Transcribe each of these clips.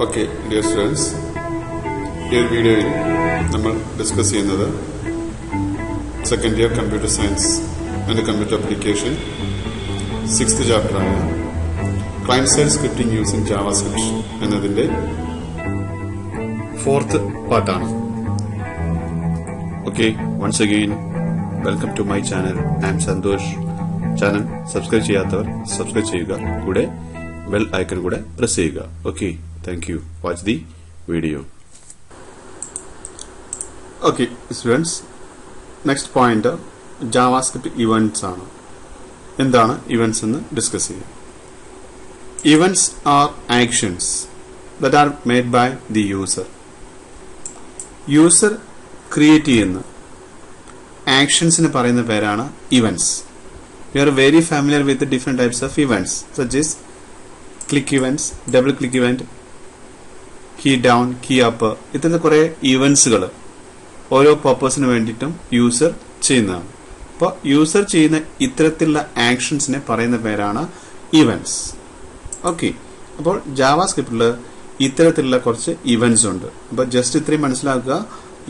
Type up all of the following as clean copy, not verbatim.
Okay, dear students, ഈ വീഡിയോയിൽ നമ്മൾ ഡിസ്കസ് ചെയ്യുന്നത് second year computer science and computer application 6th ചാപ്റ്ററായ client side scripting using JavaScript എന്നതിന്റെ 4th പാർട്ടാണ്. Okay, once again welcome to my channel. I am Santhosh. Channel subscribe ചെയ്യാത്തവർ subscribe ചെയ്യുക, കൂടെ ബെൽ ഐക്കൺ കൂടെ പ്രസ് ചെയ്യുക. Okay, thank you. Watch the video. Okay students, next point JavaScript events ആണ്. എന്താണ് events എന്ന് ഡിസ്കസ് ചെയ്യാം. Events are actions that are made by the user. User create ചെയ്യുന്ന ആക്ഷൻസിന് പറയുന്ന പേരാണ് events. We are very familiar with different types of events such as click events, double click event, key down, key up. ഇത്തരത്തിൽ കുറെ ഇവന്റ്സുകൾ ഓരോ പർപ്പസിന് വേണ്ടിയിട്ടും user ചെയ്യുന്നതാണ്. അപ്പോൾ യൂസർ ചെയ്യുന്ന ഇത്തരത്തിലുള്ള ആക്ഷൻസിനെ പറയുന്ന പേരാണ് ഇവന്റ്സ്. ഓക്കെ, അപ്പോൾ ജാവാസ്ക്രിപ്റ്റിൽ ഇത്തരത്തിലുള്ള കുറച്ച് ഇവന്റ്സ് ഉണ്ട്. അപ്പോൾ ജസ്റ്റ് ഇത്രയും മനസ്സിലാക്കുക.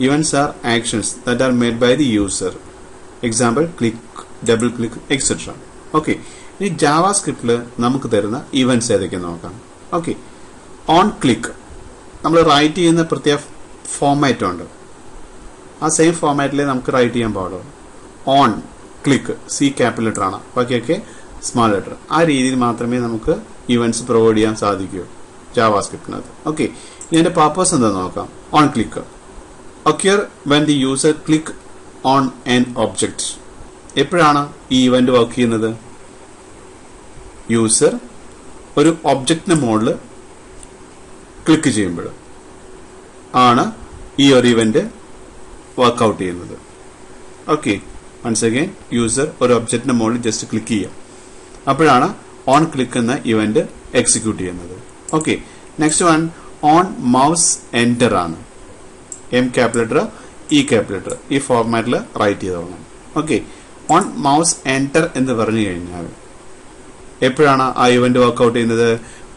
Events are actions that are made by the user. Example click, double click, etcetera. Okay, ഇനി ജാവാസ്ക്രിപ്റ്റിൽ നമുക്ക് തരുന്ന ഇവന്റ്സ് ഏതൊക്കെയെന്ന് നോക്കാം. ഓക്കെ, ഓൺ ക്ലിക്ക് നമ്മൾ റൈറ്റ് ചെയ്യുന്ന പ്രത്യേക ഫോർമാറ്റ് ഉണ്ട്. ആ സെയിം ഫോർമാറ്റിലേ നമുക്ക് റൈറ്റ് ചെയ്യാൻ പാടുള്ളൂ. On click C capital letter ആണ്, ബാക്കിയൊക്കെ സ്മാൾ ലെറ്റർ. ആ രീതിയിൽ മാത്രമേ നമുക്ക് ഇവന്റ്സ് പ്രൊവൈഡ് ചെയ്യാൻ സാധിക്കൂ ജാവാസ്ക്രിപ്റ്റിനകത്ത്. ഓക്കെ, ഇനി അതിന്റെ പർപ്പസ് എന്താണെന്ന് നോക്കാം. On click occur when the user click on an object. എപ്പോഴാണ് ഈ ഇവന്റ് വർക്ക് ചെയ്യുന്നത്? യൂസർ ഒരു ഒബ്ജക്റ്റിന്റെ മുകളിൽ ക്ലിക്ക് ചെയ്യുമ്പോൾ ആണ് ഈ ഒരു ഇവന്റ് വർക്ക്ഔട്ട് ചെയ്യുന്നത്. ഓക്കെ, വൺസ് അഗൈൻ യൂസർ ഒരു ഒബ്ജക്റ്റിന്റെ മുകളിൽ ജസ്റ്റ് ക്ലിക്ക് ചെയ്യാം, അപ്പോഴാണ് ഓൺ ക്ലിക്ക് എന്ന ഇവന്റ് എക്സിക്യൂട്ട് ചെയ്യുന്നത്. Okay, next one on mouse enter ആണ്. M capital letter, E capital letter, ഈ ഫോർമാറ്റിൽ റൈറ്റ് ചെയ്തോളണം. ഓക്കെ, ഓൺ മൗസ് എന്റർ എന്ന് പറഞ്ഞു കഴിഞ്ഞാൽ എപ്പോഴാണ് ആ ഇവന്റ് വർക്ക്ഔട്ട് ചെയ്യുന്നത്?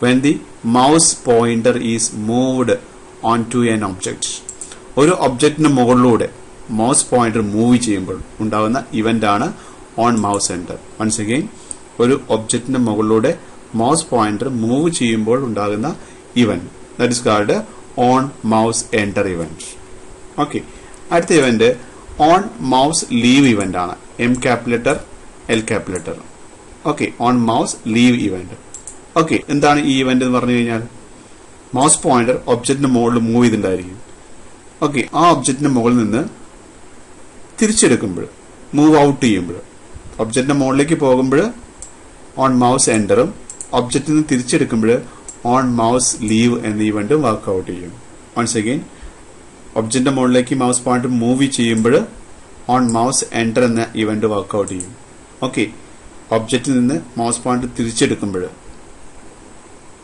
When the mouse pointer is moved on to an object. ഒരു ഒബ്ജക്റ്റിന് മുകളിലൂടെ മൗസ് പോയിന്റർ മൂവ് ചെയ്യുമ്പോൾ ഉണ്ടാകുന്ന ഇവന്റ് ആണ് on mouse enter. Once again, ഒരു ഒബ്ജക്റ്റിന്റെ മുകളിലൂടെ മൗസ് പോയിന്റർ മൂവ് ചെയ്യുമ്പോൾ ഉണ്ടാകുന്ന event, that is called on mouse enter event. Okay, അടുത്ത event on mouse leave event ആണ്. M capital letter, L capital letter. Okay, on mouse leave event. Okay, എന്താണ് ഈ event എന്ന് പറഞ്ഞു കഴിഞ്ഞാൽ മൗസ് പോയിന്റർ ഒബ്ജക്റ്റിന്റെ മുകളിൽ മൂവ് ചെയ്തിട്ടുണ്ടായിരിക്കും. ഓക്കെ, ആ ഒബ്ജക്റ്റിന്റെ മുകളിൽ നിന്ന് തിരിച്ചെടുക്കുമ്പോൾ, മൂവ് ഔട്ട് ചെയ്യുമ്പോൾ, ഒബ്ജക്റ്റിന്റെ മുകളിലേക്ക് പോകുമ്പോൾ ഓൺ മൗസ് എന്ററും, ഒബ്ജക്റ്റിൽ നിന്ന് തിരിച്ചെടുക്കുമ്പോൾ ഓൺ മൗസ് ലീവ് എന്ന ഇവന്റ് വർക്ക്ഔട്ട് ചെയ്യും. വൺസ് അഗൈൻ, ഒബ്ജക്റ്റിന്റെ മുകളിലേക്ക് മൗസ് പോയിന്റർ മൂവ് ചെയ്യുമ്പോൾ ഓൺ മൗസ് എന്റർ എന്ന ഇവന്റ് വർക്ക്ഔട്ട് ചെയ്യും. ഓക്കെ, ഒബ്ജക്റ്റിൽ നിന്ന് മൗസ് പോയിന്റർ തിരിച്ചെടുക്കുമ്പോൾ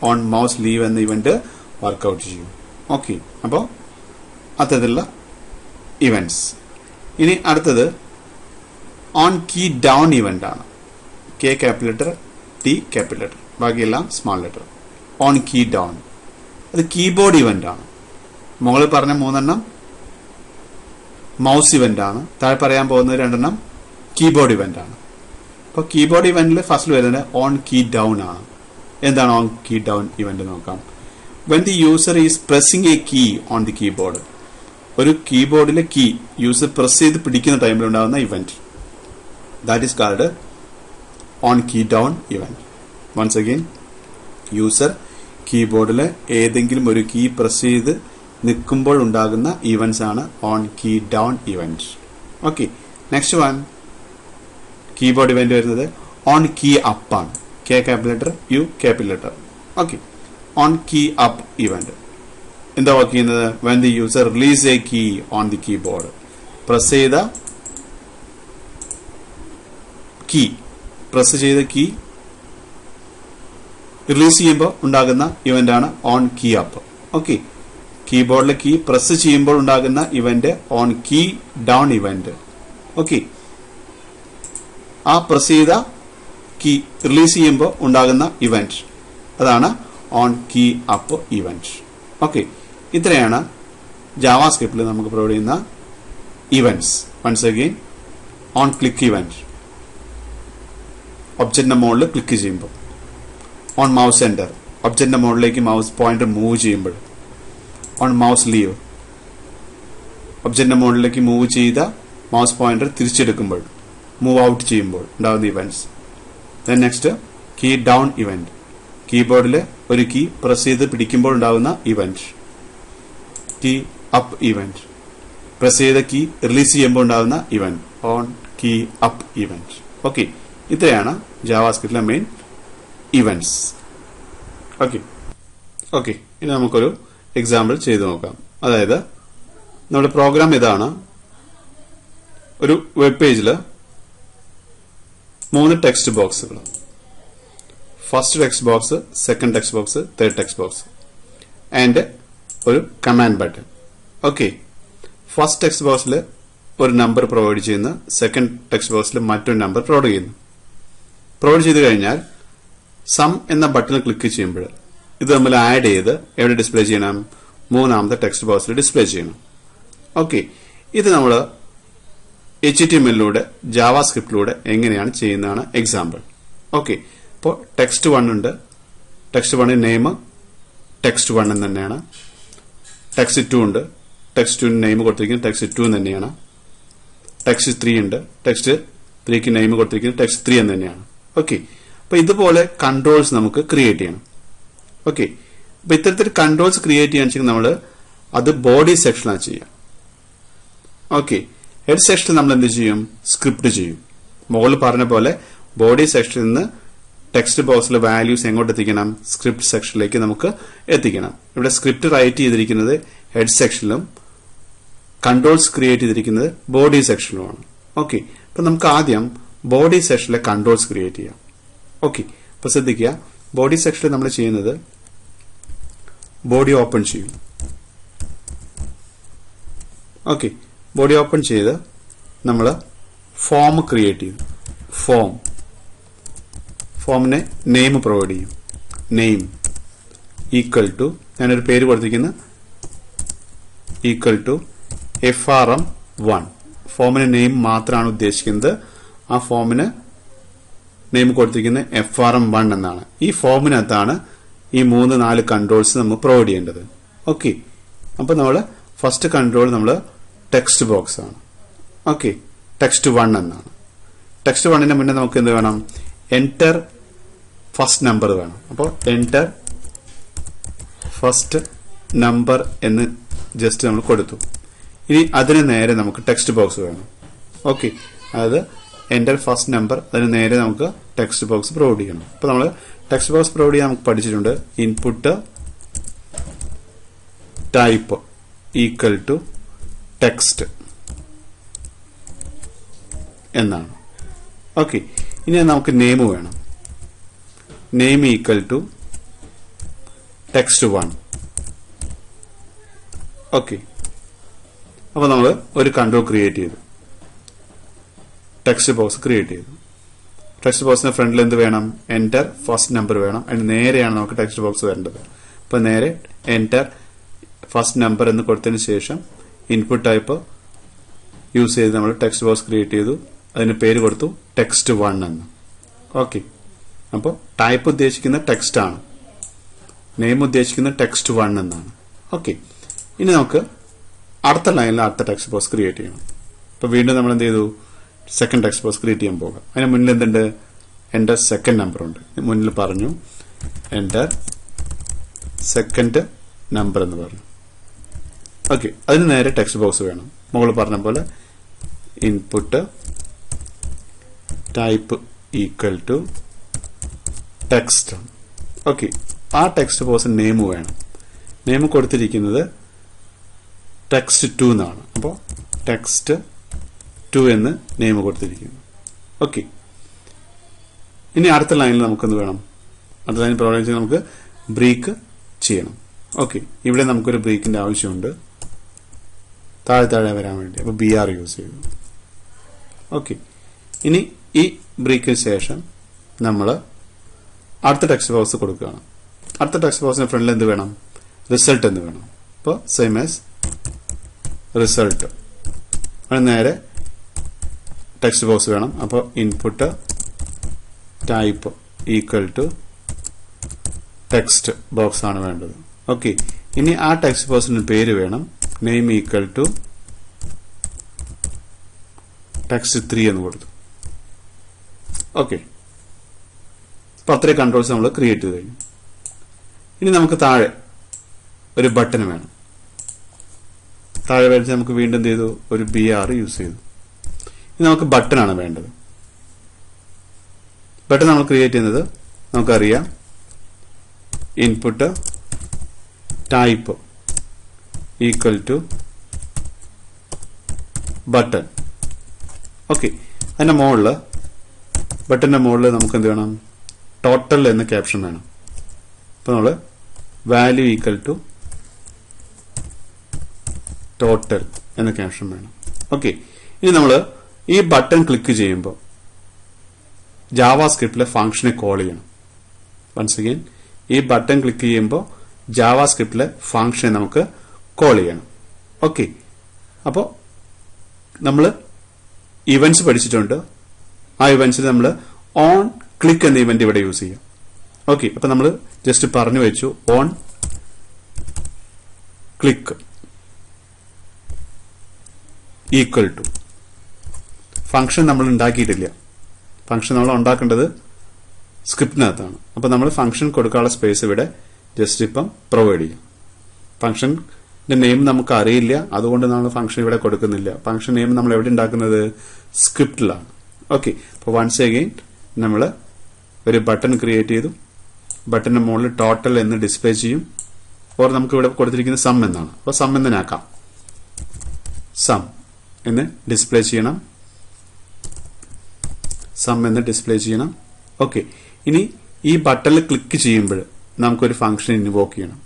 ഓൺ മൗസ് ലീവ് എന്ന ഇവന്റ് വർക്ക്ഔട്ട് ചെയ്യും. ഓക്കെ, അപ്പോൾ അത്തരത്തിലുള്ള ഇവന്റ്സ്. ഇനി അടുത്തത് ഓൺ കീ ഡൗൺ ഇവന്റ് ആണ്. K capital letter, T capital letter, ബാക്കിയെല്ലാം small letter. On key down അത് കീബോർഡ് ഇവന്റ് ആണ്. മുകളിൽ പറഞ്ഞ 3 മൗസ് ഇവന്റ് ആണ്, താഴെ പറയാൻ പോകുന്നത് 2 കീബോർഡ് ഇവന്റ് ആണ്. അപ്പോൾ കീബോർഡ് ഇവന്റിൽ ഫസ്റ്റ് വരുന്നത് ഓൺ കീ ഡൗൺ ആണ്. എന്താണ് ഓൺ കീ ഡൗൺ ഇവന്റ് നോക്കാം. When the user is pressing a key on the keyboard. ഒരു കീബോർഡിലെ കീ യൂസർ പ്രസ് ചെയ്ത് പിടിക്കുന്ന ടൈമിൽ ഉണ്ടാകുന്ന event, that is called on key down event. Once again, user കീബോർഡിൽ ഏതെങ്കിലും ഒരു കീ പ്രസ് ചെയ്ത് നിൽക്കുമ്പോൾ ഉണ്ടാകുന്ന ഇവന്റ്സ് ആണ് on key down event. Okay, next one keyboard event വരുന്നത് ഓൺ കീ അപ്പ് ആണ്. K capital letter, U capital letter. Okay, on key up event എന്താ വർക്ക് ചെയ്യുന്നത്? When the user release a key on the keyboard. Press ചെയ്ത key, press ചെയ്ത key release ചെയ്യുമ്പോൾ ഉണ്ടാകുന്ന event ആണ് on key up. Okay, കീബോർഡിലെ key press ചെയ്യുമ്പോൾ ഉണ്ടാകുന്ന event on key down event. Okay, ആ പ്രസ് ചെയ്ത കീ റിലീസ് ചെയ്യുമ്പോൾ ഉണ്ടാകുന്ന ഇവന്റ് അതാണ് on key up event. Okay, ഇത്രയാണ് ജാവാസ്ക്രിപ്റ്റിൽ നമുക്ക് പ്രൊവൈഡ് ചെയ്യുന്ന events. Once again, on click event, ഒബ്ജക്റ്റിന്റെ മുകളിൽ ക്ലിക്ക് ചെയ്യുമ്പോൾ, ഓൺ മൗസ് എൻ്റർ, ഒബ്ജക്റ്റിന്റെ മുകളിലേക്ക് മൗസ് പോയിന്റർ മൂവ് ചെയ്യുമ്പോൾ, ഓൺ മൗസ് ലീവ്, ഒബ്ജക്റ്റിന്റെ മുകളിലേക്ക് മൂവ് ചെയ്ത മൗസ് പോയിന്റർ തിരിച്ചെടുക്കുമ്പോൾ, മൂവ് ഔട്ട് ചെയ്യുമ്പോൾ ഉണ്ടാകുന്ന events. Then next key down event, കീബോർഡിൽ ഒരു കീ പ്രസ് ചെയ്ത് പിടിക്കുമ്പോൾ ഉണ്ടാകുന്ന event. Key up event, press ചെയ്ത കീ റിലീസ് ചെയ്യുമ്പോൾ ഉണ്ടാകുന്ന event, on key up event. Okay, ഇത്രയാണ് ജാവാസ്ക്രിപ്റ്റിലെ മെയിൻ ഇവന്റ്സ്. ഓക്കെ ഓക്കെ ഇനി നമുക്കൊരു എക്സാമ്പിൾ ചെയ്തു നോക്കാം. അതായത് നമ്മുടെ പ്രോഗ്രാം ഇതാണ്. ഒരു വെബ് പേജിൽ 3 ടെക്സ്റ്റ് ബോക്സുകൾ, first text box, second text box, third text box and ഒരു command button. Okay, first text ബോക്സിൽ ഒരു നമ്പർ പ്രൊവൈഡ് ചെയ്യുന്നു, സെക്കൻഡ് ടെക്സ്റ്റ് ബോക്സിൽ മറ്റൊരു നമ്പർ പ്രൊവൈഡ് ചെയ്യുന്നു. പ്രൊവൈഡ് ചെയ്ത് കഴിഞ്ഞാൽ സം എന്ന ബട്ടണിൽ ക്ലിക്ക് ചെയ്യുമ്പോൾ ഇത് നമ്മൾ ആഡ് ചെയ്ത് എവിടെ ഡിസ്പ്ലേ ചെയ്യണം? മൂന്നാമത്തെ ടെക്സ്റ്റ് ബോക്സിൽ ഡിസ്പ്ലേ ചെയ്യണം. ഓക്കെ, ഇത് നമ്മൾ HTML-ലൂടെ ജാവാസ്ക്രിപ്റ്റിലൂടെ എങ്ങനെയാണ് ചെയ്യുന്നതാണ് എക്സാമ്പിൾ. ഓക്കെ, ഇപ്പോൾ ടെക്സ്റ്റ് 1 ഉണ്ട്. ടെക്സ്റ്റ് 1 നെയിം ടെക്സ്റ്റ് 1 എന്ന് തന്നെയാണ്. ടെക്സ്റ്റ് 2 ഉണ്ട്. ടെക്സ്റ്റ് 2 നെയിം കൊടുത്തിരിക്കുന്നത് ടെക്സ്റ്റ് 2 എന്ന് തന്നെയാണ്. ടെക്സ്റ്റ് 3 ഉണ്ട്. ടെക്സ്റ്റ് 3ക്ക് നെയിം കൊടുത്തിരിക്കുന്നത് ടെക്സ്റ്റ് 3 എന്ന് തന്നെയാണ്. ഓക്കെ, അപ്പൊ ഇതുപോലെ കൺട്രോൾസ് നമുക്ക് ക്രിയേറ്റ് ചെയ്യണം. ഓക്കെ, അപ്പൊ ഇത്തരത്തിൽ കൺട്രോൾസ് ക്രിയേറ്റ് ചെയ്യാൻ വെച്ചാൽ നമ്മൾ അത് ബോഡി സെക്ഷനാണ് ചെയ്യാം. ഓക്കെ, ഹെഡ് സെക്ഷനിൽ നമ്മൾ എന്ത് ചെയ്യും? സ്ക്രിപ്റ്റ് ചെയ്യും. മുകളിൽ പറഞ്ഞ പോലെ ബോഡി സെക്ഷനിൽ നിന്ന് ടെക്സ്റ്റ് ബോക്സിലെ വാല്യൂസ് എങ്ങോട്ട് എത്തിക്കണം? സ്ക്രിപ്റ്റ് സെക്ഷനിലേക്ക് നമുക്ക് എത്തിക്കണം. ഇവിടെ സ്ക്രിപ്റ്റ് റൈറ്റ് ചെയ്തിരിക്കുന്നത് ഹെഡ് സെക്ഷനിലും കൺട്രോൾസ് ക്രിയേറ്റ് ചെയ്തിരിക്കുന്നത് ബോഡി സെക്ഷനിലുമാണ്. ഓക്കെ, അപ്പൊ നമുക്ക് ആദ്യം ബോഡി സെക്ഷനിലെ കൺട്രോൾസ് ക്രിയേറ്റ് ചെയ്യാം. ഓക്കെ, അപ്പൊ ശ്രദ്ധിക്കുക, ബോഡി സെക്ഷനിൽ നമ്മൾ ചെയ്യുന്നത് ബോഡി ഓപ്പൺ ചെയ്യും. ഓക്കെ, ബോഡി ഓപ്പൺ ചെയ്ത് നമ്മൾ ഫോം ക്രിയേറ്റ് ചെയ്യും. ഫോമിന് നെയിം പ്രൊവൈഡ് ചെയ്യും. നെയിം ഈക്വൽ ടു, ഞാനൊരു പേര് കൊടുത്തിരിക്കുന്ന ഈക്വൽ ടു FRM1. ഫോമിന് നെയിം മാത്രമാണ് ഉദ്ദേശിക്കുന്നത്. ആ ഫോമിന് നെയിം കൊടുത്തിരിക്കുന്നത് FRM1 എന്നാണ്. ഈ ഫോമിനകത്താണ് ഈ 3-4 കൺട്രോൾസ് നമ്മൾ പ്രൊവൈഡ് ചെയ്യേണ്ടത്. ഓക്കെ, അപ്പൊ നമ്മൾ ഫസ്റ്റ് കൺട്രോൾ നമ്മൾ ടെക്സ്റ്റ് ബോക്സ് ആണ്. ഓക്കെ, ടെക്സ്റ്റ് 1 എന്നാണ്. ടെക്സ്റ്റ് 1ന് മുന്നേ നമുക്ക് എന്ത് വേണം? എന്റർ ഫസ്റ്റ് നമ്പർ വേണം. അപ്പോൾ എന്റർ ഫസ്റ്റ് നമ്പർ എന്ന് ജസ്റ്റ് നമ്മൾ കൊടുത്തു. ഇനി അതിന് നേരെ നമുക്ക് ടെക്സ്റ്റ് ബോക്സ് വേണം. ഓക്കെ, അതായത് എന്റർ ഫസ്റ്റ് നമ്പർ, അതിന് നേരെ നമുക്ക് ടെക്സ്റ്റ് ബോക്സ് പ്രൊവൈഡ് ചെയ്യണം. അപ്പൊ നമ്മൾ ടെക്സ്റ്റ് ബോക്സ് പ്രൊവൈഡ് ചെയ്യാൻ നമുക്ക് പഠിച്ചിട്ടുണ്ട്. Input type equal to text എന്നാണ്. ഓക്കെ, ഇനി നമുക്ക് നെയിം വേണം. Name equal to text 1. Okay, അപ്പൊ നമ്മൾ ഒരു കൺട്രോൾ ക്രിയേറ്റ് ചെയ്തു. ടെക്സ്റ്റ് ബോക്സ് ക്രിയേറ്റ് ചെയ്തു. ടെക്സ്റ്റ് ബോക്സിന്റെ ഫ്രണ്ടിൽ എന്ത് വേണം? എന്റർ ഫസ്റ്റ് നമ്പർ വേണം. അതിന് നേരെയാണ് നമുക്ക് ടെക്സ്റ്റ് ബോക്സ് വരേണ്ടത്. അപ്പൊ നേരെ എന്റർ ഫസ്റ്റ് നമ്പർ എന്ന് കൊടുത്തതിന് ശേഷം ഇൻപുട്ട് ടൈപ്പ് യൂസ് ചെയ്ത് നമ്മൾ ടെക്സ്റ്റ് ബോക്സ് ക്രിയേറ്റ് ചെയ്തു. അതിന് പേര് കൊടുത്തു ടെക്സ്റ്റ് 1 എന്ന്. ഓക്കെ, അപ്പോൾ ടൈപ്പ് ഉദ്ദേശിക്കുന്ന ടെക്സ്റ്റ് ആണ്, നെയിം ഉദ്ദേശിക്കുന്ന ടെക്സ്റ്റ് 1 എന്നാണ്. ഓക്കെ, ഇനി നമുക്ക് അടുത്ത ലൈനിൽ അടുത്ത ടെക്സ്റ്റ് ബോക്സ് ക്രിയേറ്റ് ചെയ്യണം. അപ്പൊ വീണ്ടും നമ്മൾ എന്ത് ചെയ്തു? സെക്കൻഡ് ടെക്സ്റ്റ് ബോക്സ് ക്രിയേറ്റ് ചെയ്യാൻ പോകാം. അതിന് മുന്നിൽ എന്തുണ്ട്? എന്റർ സെക്കൻഡ് നമ്പർ ഉണ്ട്. മുന്നിൽ പറഞ്ഞു എന്റർ സെക്കൻഡ് നമ്പർ എന്ന് പറഞ്ഞു. ഓക്കെ, അതിന് നേരെ ടെക്സ്റ്റ് ബോക്സ് വേണം. മുകളിൽ പറഞ്ഞ പോലെ input type equal to text. Okay, ആ ടെക്സ്റ്റ് ബോക്സ് നെയിം വേണം. നെയിം കൊടുത്തിരിക്കുന്നത് ടെക്സ്റ്റ് 2 എന്നാണ്. അപ്പോൾ ടെക്സ്റ്റ് 2 എന്ന് നെയിം കൊടുത്തിരിക്കുന്നു. ഓക്കെ, ഇനി അടുത്ത ലൈനിൽ നമുക്കെന്ത് വേണം? അടുത്ത ലൈനിൽ പ്രോഗ്രാം ചെയ്ത് നമുക്ക് ബ്രേക്ക് ചെയ്യണം. ഓക്കെ, ഇവിടെ നമുക്കൊരു ബ്രേക്കിന്റെ ആവശ്യമുണ്ട്, താഴെ വരാൻ വേണ്ടി. അപ്പോൾ BR യൂസ് ചെയ്തു. ഓക്കെ, ഇനി ഈ ബ്രേക്കിന് ശേഷം നമ്മൾ അടുത്ത ടെക്സ്റ്റ് ബോക്സ് കൊടുക്കുകയാണ്. അടുത്ത ടെക്സ്റ്റ് ബോക്സിന്റെ ഫ്രണ്ടിൽ എന്ത് വേണം? റിസൾട്ട് എന്ന് വേണം. അപ്പോൾ സെയിം ആസ് റിസൾട്ട്. അത് നേരെ ടെക്സ്റ്റ് ബോക്സ് വേണം. അപ്പോൾ input type equal to text box ആണ് വേണ്ടത്. ഓക്കെ, ഇനി ആ ടെക്സ്റ്റ് ബോക്സിന് പേര് വേണം. നെയിം ഈക്വൽ ടു ടെക്സ്റ്റ് 3 എന്ന് കൊടുത്തു. ഓക്കെ, അപ്പൊ അത്രയും കൺട്രോൾസ് നമ്മൾ ക്രിയേറ്റ് ചെയ്ത് കഴിഞ്ഞു. ഇനി നമുക്ക് താഴെ ഒരു ബട്ടൺ വേണം. താഴെ വരച്ച് നമുക്ക് വീണ്ടും എന്ത് ചെയ്തു, ഒരു BR യൂസ് ചെയ്തു. ഇനി നമുക്ക് ബട്ടൺ ആണ് വേണ്ടത്. ബട്ടൺ നമ്മൾ ക്രിയേറ്റ് ചെയ്യുന്നത് നമുക്കറിയാം, input type equal to button. Okay, അതിന്റെ മുകളിൽ ബട്ടന്റെ മുകളിൽ നമുക്ക് എന്ത് വേണം, ടോട്ടൽ എന്ന ക്യാപ്ഷൻ വേണം. അപ്പൊ നമ്മള് വാല്യൂ ഈക്വൽ ടു ടോട്ടൽ എന്ന ക്യാപ്ഷൻ വേണം. ഓക്കെ, ഇനി നമ്മൾ ഈ ബട്ടൺ ക്ലിക്ക് ചെയ്യുമ്പോൾ ജാവാസ്ക്രിപ്റ്റിലെ ഫംഗ്ഷനെ കോൾ ചെയ്യണം. വൺസ് അഗൈൻ ഈ ബട്ടൺ ക്ലിക്ക് ചെയ്യുമ്പോൾ ജാവാസ്ക്രിപ്റ്റിലെ ഫംഗ്ഷനെ നമുക്ക് കോൾ ചെയ്യണം. ഓക്കെ, അപ്പോൾ നമ്മൾ ഇവന്റ്സ് പഠിച്ചിട്ടുണ്ട്. ആ ഇവന്റ്സിൽ നമ്മൾ ഓൺ ക്ലിക്ക് എന്ന ഇവന്റ് ഇവിടെ യൂസ് ചെയ്യാം. ഓക്കെ, അപ്പൊ നമ്മൾ ജസ്റ്റ് പറഞ്ഞു വെച്ചു on click equal to function നമ്മൾ ഉണ്ടാക്കിയിട്ടില്ല. ഫംഗ്ഷൻ നമ്മൾ ഉണ്ടാക്കേണ്ടത് സ്ക്രിപ്റ്റിനകത്താണ്. അപ്പൊ നമ്മൾ ഫംഗ്ഷൻ കൊടുക്കാനുള്ള സ്പേസ് ഇവിടെ ജസ്റ്റ് ഇപ്പം പ്രൊവൈഡ് ചെയ്യും. ഫംഗ്ഷന്റെ നെയിം നമുക്ക് അറിയില്ല, അതുകൊണ്ട് നമ്മൾ ഫംഗ്ഷൻ ഇവിടെ കൊടുക്കുന്നില്ല. ഫംഗ്ഷൻ നെയിം നമ്മൾ എവിടെ ഉണ്ടാക്കുന്നത്, സ്ക്രിപ്റ്റിലാണ്. ഓക്കെ, അപ്പൊ വൺസ് അഗെയിൻ നമ്മൾ ഒരു ബട്ടൺ ക്രിയേറ്റ് ചെയ്തു. ബട്ടന്റെ മുകളിൽ ടോട്ടൽ എന്ന് ഡിസ്പ്ലേ ചെയ്യും. ഓർ നമുക്ക് ഇവിടെ കൊടുത്തിരിക്കുന്നത് സം എന്നാണ്. അപ്പൊ സം എന്നാക്കാം, സം എന്ന് ഡിസ്പ്ലേ ചെയ്യണം. സം എന്ന് ഡിസ്പ്ലേ ചെയ്യണം. ഓക്കെ, ഇനി ഈ ബട്ടണിൽ ക്ലിക്ക് ചെയ്യുമ്പോൾ നമുക്കൊരു ഫംഗ്ഷൻ ഇൻവോക്ക് ചെയ്യണം.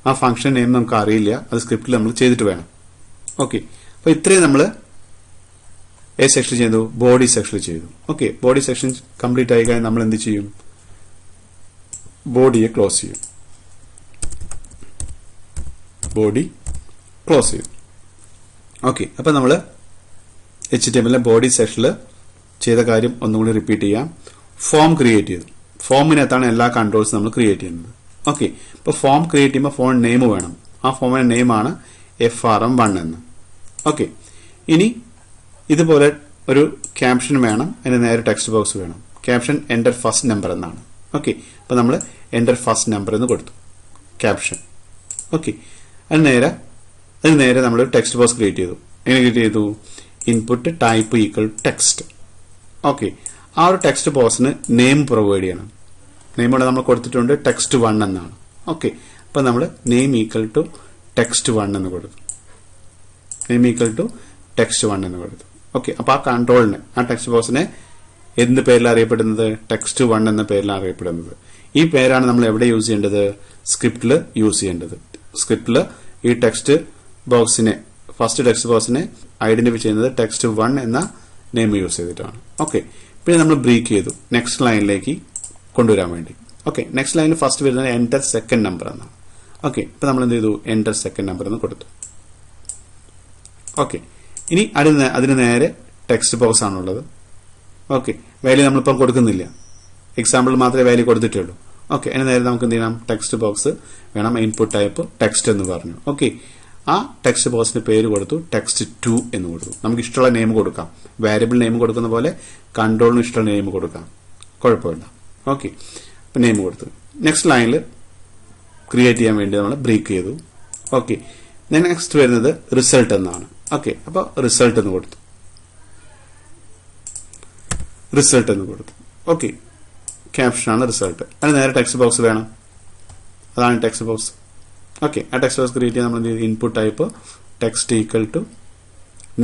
ആ ഫംഗ്ഷൻ നെയിം നമുക്ക് അറിയില്ല, അത് സ്ക്രിപ്റ്റിൽ നമ്മൾ ചെയ്തിട്ട് വേണം. ഓക്കെ, അപ്പൊ ഇത്രയും നമ്മൾ ഏത് സെക്ഷൻ ചെയ്തു, ബോഡി സെക്ഷൻ ചെയ്തു. ഓക്കെ, ബോഡി സെക്ഷൻ കംപ്ലീറ്റ് ആയി കഴിഞ്ഞാൽ നമ്മൾ എന്ത് ചെയ്യും, ബോഡിയെ ക്ലോസ് ചെയ്യും. ബോഡി ക്ലോസ് ചെയ്യും. ഓക്കെ, അപ്പൊ നമ്മൾ HTML ബോഡി സെക്ഷനിൽ ചെയ്ത കാര്യം ഒന്നുകൂടി റിപ്പീറ്റ് ചെയ്യാം. ഫോം ക്രിയേറ്റ് ചെയ്തു. ഫോമിനകത്താണ് എല്ലാ കൺട്രോൾസും നമ്മൾ ക്രിയേറ്റ് ചെയ്യുന്നത്. ഓക്കെ, ഇപ്പൊ ഫോം ക്രിയേറ്റ് ചെയ്യുമ്പോൾ ഫോം നെയിം വേണം. ആ ഫോമിന്റെ നെയിമാണ് FRM1 എന്ന്. ഓക്കെ, ഇനി ഇതുപോലെ ഒരു ക്യാപ്ഷൻ വേണം. അതിന് നേരെ ടെക്സ്റ്റ് ബോക്സ് വേണം. ക്യാപ്ഷൻ എന്റർ ഫസ്റ്റ് നമ്പർ എന്നാണ്. ഓക്കെ, അപ്പൊ നമ്മൾ എന്റർ ഫസ്റ്റ് നമ്പർ എന്ന് കൊടുത്തു ക്യാപ്ഷൻ. ഓക്കെ, അതിന് നേരെ നമ്മൾ ടെക്സ്റ്റ് ബോക്സ് ക്രിയേറ്റ് ചെയ്തു. എങ്ങനെ ക്രിയേറ്റ് ചെയ്തു, input type equal text. Okay, ആ ഒരു ടെക്സ്റ്റ് ബോക്സിന് നെയിം പ്രൊവൈഡ് ചെയ്യണം. നെയിം ഇവിടെ നമ്മൾ കൊടുത്തിട്ടുണ്ട് ടെക്സ്റ്റ് 1 എന്നാണ്. ഓക്കെ, അപ്പൊ നമ്മൾ നെയിം ഈക്വൽ ടു ടെക്സ്റ്റ് 1 എന്ന് കൊടുത്തു. നെയിം ഈക്വൽ ടു ടെക്സ്റ്റ് 1 എന്ന് കൊടുത്തു. ഓക്കെ, അപ്പൊ ആ കൺട്രോളിന് ആ ടെക്സ്റ്റ് ബോക്സിനെ എന്ത് പേരിലാണ് അറിയപ്പെടുന്നത്, ടെക്സ്റ്റ് 1 എന്ന പേരിലാണ് അറിയപ്പെടുന്നത്. ഈ പേരാണ് നമ്മൾ എവിടെ യൂസ് ചെയ്യേണ്ടത്, സ്ക്രിപ്റ്റിൽ യൂസ് ചെയ്യേണ്ടത്. സ്ക്രിപ്റ്റിൽ ഈ ടെക്സ്റ്റ് ബോക്സിനെ, ഫസ്റ്റ് ടെക്സ്റ്റ് ബോക്സിനെ ഐഡന്റിഫൈ ചെയ്യുന്നത് ടെക്സ്റ്റ് 1 എന്ന നെയിം യൂസ് ചെയ്തിട്ടാണ്. ഓക്കെ, പിന്നെ നമ്മൾ ബ്രേക്ക് ചെയ്തു നെക്സ്റ്റ് ലൈനിലേക്ക് കൊണ്ടുവരാൻ വേണ്ടി. ഓക്കെ, നെക്സ്റ്റ് ലൈനിൽ ഫസ്റ്റ് വരുന്നത് എന്റർ സെക്കൻഡ് നമ്പർ എന്നാണ്. ഓക്കെ, ഇപ്പൊ നമ്മൾ എന്ത് ചെയ്തു, എന്റർ സെക്കൻഡ് നമ്പർ എന്ന് കൊടുത്തു. ഓക്കെ, ഇനി അതിന് നേരെ ടെക്സ്റ്റ് ബോക്സ് ആണുള്ളത്. ഓക്കെ, വാല്യൂ നമ്മളിപ്പം കൊടുക്കുന്നില്ല, എക്സാമ്പിൾ മാത്രമേ വാല്യൂ കൊടുത്തിട്ടുള്ളൂ. ഓക്കെ, അതിന് നേരെ നമുക്ക് എന്ത് ചെയ്യണം, ടെക്സ്റ്റ് ബോക്സ് വേണം. ഇൻപുട്ട് ടൈപ്പ് ടെക്സ്റ്റ് എന്ന് പറഞ്ഞു. ഓക്കെ, ആ ടെക്സ്റ്റ് ബോക്സിന് പേര് കൊടുത്തു ടെക്സ്റ്റ് 2 എന്ന് കൊടുത്തു. നമുക്ക് ഇഷ്ടമുള്ള നെയിം കൊടുക്കാം. വാരിയബിൾ നെയിം കൊടുക്കുന്ന പോലെ കൺട്രോളിന് ഇഷ്ടമുള്ള നെയിം കൊടുക്കാം, കുഴപ്പമില്ല. ഓക്കെ, അപ്പൊ നെയിം കൊടുത്തു. നെക്സ്റ്റ് ലൈനിൽ ക്രിയേറ്റ് ചെയ്യാൻ വേണ്ടി നമ്മൾ ബ്രേക്ക് ചെയ്തു. ഓക്കെ, നെക്സ്റ്റ് വരുന്നത് റിസൾട്ട് എന്നാണ്. ഓക്കെ, അപ്പൊ റിസൾട്ട് എന്ന് കൊടുത്തു. റിസൾട്ട് എന്ന് കൊടുത്തു. ഓക്കെ, ക്യാപ്ഷനാണ് റിസൾട്ട്. അതിന് നേരെ ടെക്സ്റ്റ് ബോക്സ് വേണം. അതാണ് ടെക്സ്റ്റ് ബോക്സ്. ഓക്കെ, ആ ടെക്സ്റ്റ് ബോക്സ് ക്രിയേറ്റ് ചെയ്യാൻ നമ്മൾ input type text equal to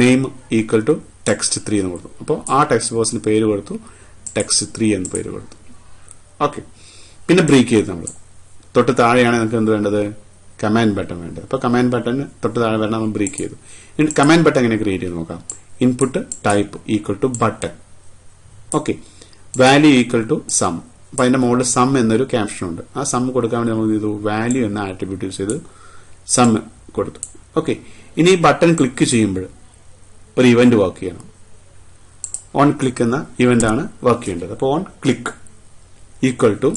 name equal to text 3 എന്ന് കൊടുത്തു. അപ്പോൾ ആ ടെക്സ്റ്റ് ബോക്സിന് പേര് കൊടുത്തു ടെക്സ്റ്റ് 3 എന്ന് പേര് കൊടുത്തു. ഓക്കെ, പിന്നെ ബ്രേക്ക് ചെയ്ത് നമ്മൾ തൊട്ട് താഴെയാണ് നമുക്ക് എന്ത് വേണ്ടത്, കമാൻഡ് ബട്ടൺ വേണ്ടത്. അപ്പൊ കമാൻഡ് ബട്ടൺ തൊട്ട് താഴെ വേണം, നമ്മൾ ബ്രേക്ക് ചെയ്തു. ഇനി കമാൻഡ് ബട്ടൺ എങ്ങനെ ക്രിയേറ്റ് ചെയ്ത് നോക്കാം. Input type equal to button. Okay, value equal to sum. അപ്പൊ അതിന്റെ മുകളിൽ സം എന്നൊരു ക്യാപ്ഷൻ ഉണ്ട്. ആ സം കൊടുക്കാൻ വേണ്ടി നമ്മൾ ചെയ്തു വാല്യൂ എന്ന ആട്രിബ്യൂട്ട് യൂസ് ചെയ്ത് സം കൊടുത്തു. ഓക്കെ, ഇനി ഈ ബട്ടൺ ക്ലിക്ക് ചെയ്യുമ്പോൾ ഒരു ഇവന്റ് വർക്ക് ചെയ്യണം. ഓൺ ക്ലിക്ക് എന്ന ഇവന്റ് ആണ് വർക്ക് ചെയ്യേണ്ടത്. അപ്പോൾ ഓൺ ക്ലിക്ക് ഈക്വൽ ടു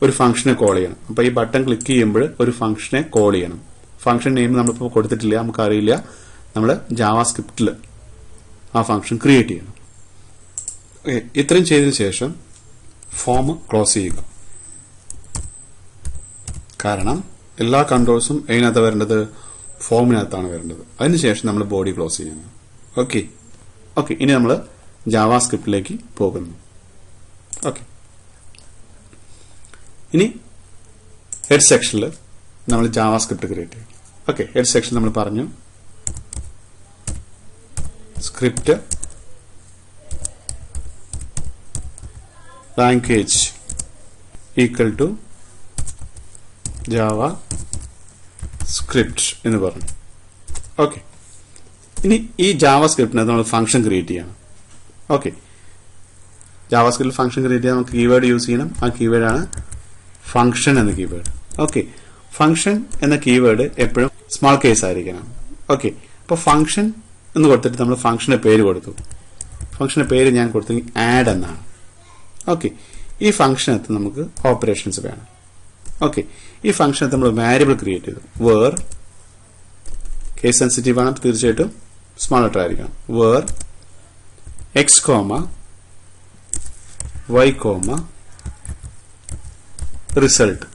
ഒരു ഫംഗ്ഷനെ കോൾ ചെയ്യണം. അപ്പൊ ഈ ബട്ടൺ ക്ലിക്ക് ചെയ്യുമ്പോൾ ഒരു ഫംഗ്ഷനെ കോൾ ചെയ്യണം. ഫംഗ്ഷൻ നെയിം നമ്മളിപ്പോൾ കൊടുത്തിട്ടില്ല, നമുക്കറിയില്ല. നമ്മൾ ജാവാസ്ക്രിപ്റ്റിൽ ആ ഫംഗ്ഷൻ ക്രിയേറ്റ് ചെയ്യണം. ഇത്രയും ചെയ്തതിനു ശേഷം ഫോം ക്ലോസ് ചെയ്യുക. കാരണം എല്ലാ കൺട്രോൾസും അതിനകത്ത് വരേണ്ടത് ഫോമിനകത്താണ് വരേണ്ടത്. അതിനുശേഷം നമ്മൾ ബോഡി ക്ലോസ് ചെയ്യുന്നു. ഓക്കെ, ഇനി നമ്മൾ ജാവാസ്ക്രിപ്റ്റിലേക്ക് പോകുന്നു. ഓക്കെ, ഇനി ഹെഡ് സെക്ഷനിൽ നമ്മൾ ജാവാസ്ക്രിപ്റ്റ് ക്രിയേറ്റ് ചെയ്യും. ഓക്കെ, ഹെഡ് സെക്ഷൻ നമ്മൾ പറഞ്ഞു script language equal to JavaScript എന്ന് പറഞ്ഞു. ഓക്കെ, ഇനി ഈ ജാവാസ്ക്രിപ്റ്റിനകത്ത് നമ്മൾ ഫംഗ്ഷൻ ക്രിയേറ്റ് ചെയ്യണം. ഓക്കെ, ജാവാസ്ക്രിപ്റ്റിൽ ഫംഗ്ഷൻ ക്രിയേറ്റ് ചെയ്യാൻ നമുക്ക് കീവേഡ് യൂസ് ചെയ്യണം. ആ കീവേഡാണ് ഫംഗ്ഷൻ എന്ന കീവേഡ്. ഓക്കെ, ഫംഗ്ഷൻ എന്ന കീവേഡ് എപ്പോഴും സ്മോൾ കേസ് ആയിരിക്കണം. ഓക്കെ, അപ്പോൾ ഫംഗ്ഷൻ എന്ന് കൊടുത്തിട്ട് നമ്മൾ ഫംഗ്ഷന്റെ പേര് കൊടുത്തു. ഫംഗ്ഷന്റെ പേര് ഞാൻ കൊടുത്തു ആഡ് എന്നാണ്. ഓക്കെ, ഈ ഫംഗ്ഷനകത്ത് നമുക്ക് ഓപ്പറേഷൻസ് വേണം. ഓക്കെ, ഈ ഫംഗ്ഷനകത്ത് നമ്മൾ വാരിയബിൾ ക്രിയേറ്റ് ചെയ്തു. വേർ കേസ് സെൻസിറ്റീവ് ആണ്, തീർച്ചയായിട്ടും സ്മോൾ ലെറ്റർ ആയിരിക്കണം. Var X comma Y comma result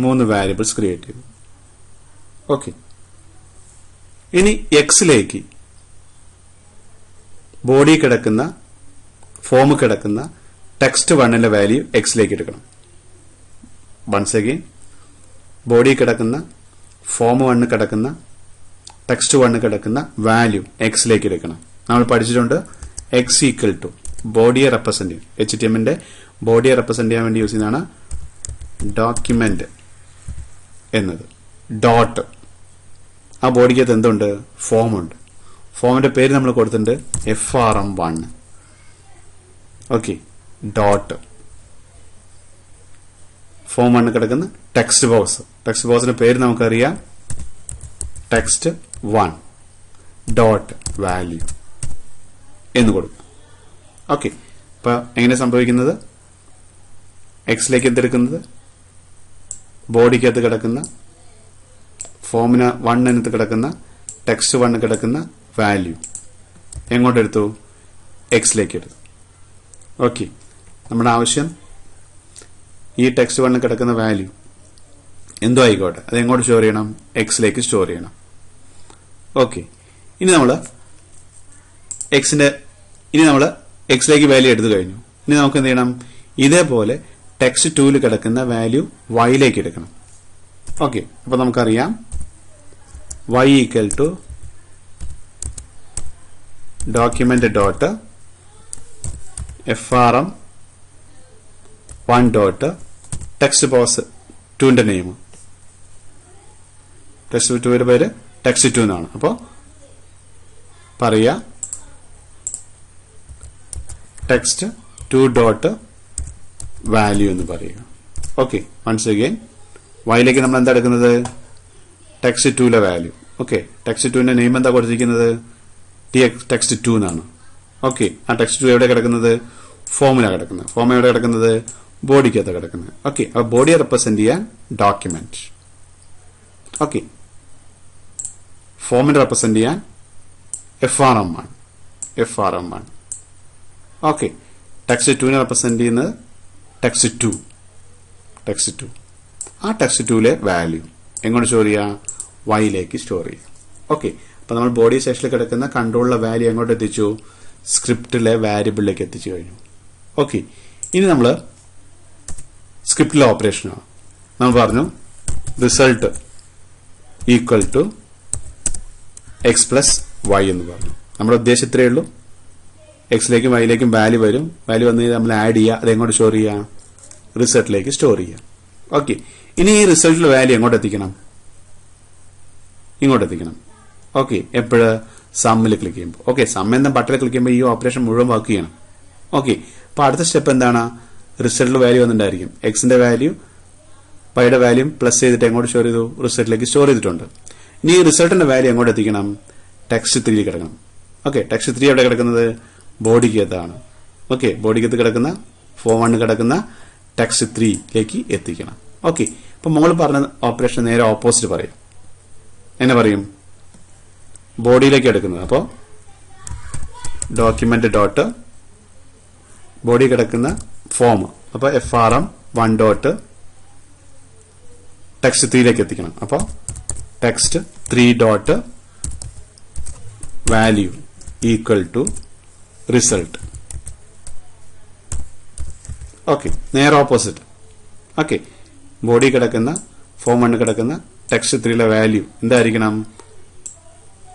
3 variables create ചെയ്തു. ഓക്കെ, ഇനി എക്സിലേക്ക് ബോഡി കിടക്കുന്ന ഫോം കിടക്കുന്ന ടെക്സ്റ്റ് 1ന്റെ വാല്യൂ എക്സിലേക്ക് എടുക്കണം. വൺസ് അഗെയിൻ ബോഡി കിടക്കുന്ന ഫോം 1 കിടക്കുന്ന ടെക്സ്റ്റ് 1 കിടക്കുന്ന വാല്യൂ എക്സിലേക്ക് എടുക്കണം. നമ്മൾ പഠിച്ചിട്ടുണ്ട് എക്സ് ഈക്വൽ ടു ബോഡിയെ റെപ്രസെന്റ് ചെയ്യും. HTMLന്റെ ബോഡിയെ റെപ്രസെന്റ് ചെയ്യാൻ വേണ്ടി യൂസ് ചെയ്യുന്നതാണ് ഡോക്യുമെന്റ് എന്നത്. ഡോട്ട് ആ ബോഡിക്കകത്ത് എന്തുണ്ട്? ഫോം ഉണ്ട്. ഫോമിന്റെ പേര് നമ്മൾ കൊടുത്തിട്ടുണ്ട് FRM1. ഓക്കെ, ഡോട്ട് ഫോം 1 കിടക്കുന്ന ടെക്സ്റ്റ് ബോക്സ്. ടെക്സ്റ്റ് ബോക്സിന്റെ പേര് നമുക്കറിയാം ടെക്സ്റ്റ് 1 ഡോട്ട് വാല്യൂ എന്ന് കൊടുക്കും. ഓക്കെ, അപ്പൊ എങ്ങനെ സംഭവിക്കുന്നത്? എക്സിലേക്ക് എന്തെടുക്കുന്നത് ബോഡിക്കകത്ത് കിടക്കുന്ന ഫോമിന് 1 കിടക്കുന്ന ടെക്സ്റ്റ് 1 കിടക്കുന്ന വാല്യൂ എങ്ങോട്ടെടുത്തു? എക്സിലേക്ക് എടുത്തു. ഓക്കെ, നമ്മുടെ ആവശ്യം ഈ ടെക്സ്റ്റ് 1 കിടക്കുന്ന വാല്യൂ എന്തോ ആയിക്കോട്ടെ, അത് എങ്ങോട്ട് സ്റ്റോർ ചെയ്യണം? എക്സിലേക്ക് സ്റ്റോർ ചെയ്യണം. ഓക്കെ, ഇനി നമ്മൾ എക്സിലേക്ക് വാല്യൂ എടുത്തു കഴിഞ്ഞു. ഇനി നമുക്ക് എന്ത് ചെയ്യണം? ഇതേപോലെ ടെക്സ്റ്റ് 2 കിടക്കുന്ന വാല്യൂ വൈയിലേക്ക് എടുക്കണം. ഓക്കെ, അപ്പൊ നമുക്കറിയാം y equal to document dot FRM1 dot text box 2ന്റെ നെയിം, ടെക്സ്റ്റ് 2ന്റെ പേര് ടെക്സ്റ്റ് 2 എന്നാണ്. അപ്പോ പറയാ ടെക്സ്റ്റ് 2 ഡോട്ട് വാല്യൂ എന്ന് പറയുക. ഓക്കെ, വൺസ് അഗൈൻ വൈയിലേക്ക് നമ്മൾ എന്താ എടുക്കുന്നത്? ടെക്സ്റ്റ് 2ലെ വാല്യൂ. ഓക്കെ, ടെക്സ്റ്റ് 2ന്റെ നെയിം എന്താ കൊടുത്തിരിക്കുന്നത്? ടെക്സ്റ്റ് 2 എന്നാണ്. ഓക്കെ, ആ ടെക്സ്റ്റ് 2 എവിടെ കിടക്കുന്നത്? ഫോമിലാണ് കിടക്കുന്നത്. ഫോം എവിടെ കിടക്കുന്നത്? ബോഡിക്കകത്ത് കിടക്കുന്നത്. ഓക്കെ, അപ്പൊ ബോഡിയെ റെപ്രസെന്റ് ചെയ്യാൻ ഡോക്യുമെന്റ്. ഓക്കെ, ഫോമിനെ റെപ്രസെന്റ് ചെയ്യാൻ FRM1. ഓക്കെ, ടെക്സ്റ്റ് 2നെ റെപ്രസെന്റ് ചെയ്യുന്നത് ടെക്സ്റ്റ് 2. ആ ടെക്സ്റ്റ് 2ലെ വാല്യൂ എങ്ങോട്ട് സ്റ്റോർ ചെയ്യുക? വൈയിലേക്ക് സ്റ്റോർ ചെയ്യുക. ഓക്കെ, അപ്പൊ നമ്മൾ ബോഡി സെക്ഷനിൽ കിടക്കുന്ന കൺട്രോളിലെ വാല്യൂ എങ്ങോട്ട് എത്തിച്ചു? സ്ക്രിപ്റ്റിലെ വാരിയബിളിലേക്ക് എത്തിച്ചു കഴിഞ്ഞു. ഓക്കെ, ഇനി നമ്മൾ സ്ക്രിപ്റ്റിലെ ഓപ്പറേഷനാണ്. നമ്മൾ പറഞ്ഞു result equal to X plus Y എന്ന് പറഞ്ഞു. നമ്മുടെ ഉദ്ദേശം ഇത്രയേ ഉള്ളൂ. എക്സിലേക്കും വൈയിലേക്കും വാല്യൂ വരും. വാല്യൂ വന്നു കഴിഞ്ഞാൽ നമ്മൾ ആഡ് ചെയ്യുക. അത് എങ്ങോട്ട് സ്റ്റോർ ചെയ്യുക? റിസൾട്ടിലേക്ക് സ്റ്റോർ ചെയ്യുക. ഓക്കെ, ഇനി ഈ റിസൾട്ടിലെ വാല്യൂ എങ്ങോട്ട് എത്തിക്കണം? ഇങ്ങോട്ട് എത്തിക്കണം. ഓക്കെ, എപ്പോഴ്? സമ്മിൽ ക്ലിക്ക് ചെയ്യുമ്പോൾ. ഓക്കെ, സം എന്ന ബട്ടണിൽ ക്ലിക്ക് ചെയ്യുമ്പോൾ ഈ ഓപ്പറേഷൻ മുഴുവൻ വർക്ക് ചെയ്യണം. ഓക്കെ, അപ്പൊ അടുത്ത സ്റ്റെപ്പ് എന്താണ്? റിസൾട്ടിൽ വാല്യൂ വന്നിട്ടുണ്ടായിരിക്കും. എക്സിന്റെ വാല്യൂ വൈയുടെ വാല്യൂ പ്ലസ് ചെയ്തിട്ട് എങ്ങോട്ട് സ്റ്റോർ ചെയ്തു? റിസൾട്ടിലേക്ക് സ്റ്റോർ ചെയ്തിട്ടുണ്ട്. ഇനി ഈ റിസൾട്ടിന്റെ വാല്യൂ എങ്ങോട്ട് എത്തിക്കണം? ടെക്സ്റ്റ് 3 കിടക്കണം. ഓക്കെ, ടെക്സ്റ്റ് 3 എവിടെ കിടക്കുന്നത്? ബോഡിക്കകത്താണ്. ഓക്കെ, ബോഡിക്കകത്ത് കിടക്കുന്ന ഫോം 1 കിടക്കുന്ന ടെക്സ്റ്റ് 3ലേക്ക് എത്തിക്കണം. ഓക്കെ, ഇപ്പൊ നമ്മൾ പറഞ്ഞ ഓപ്പറേഷൻ നേരെ ഓപ്പോസിറ്റ് പറയും. എങ്ങനെ പറയും? ബോഡിയിലേക്ക് എടുക്കുന്നത്. അപ്പോൾ ഡോക്യുമെന്റ് ഡോട്ട് ബോഡി കിടക്കുന്ന ഫോം, അപ്പൊ FRM1 ഡോട്ട് ടെക്സ്റ്റ് 3ലേക്ക് എത്തിക്കണം. അപ്പോൾ text 3 dot value equal two result. Okay, നേരെ ഓപ്പോസിറ്റ്. ഓക്കെ, ബോഡി കിടക്കുന്ന ഫോം 1 കിടക്കുന്ന ടെക്സ്റ്റ് 3ലെ വാല്യൂ എന്തായിരിക്കണം?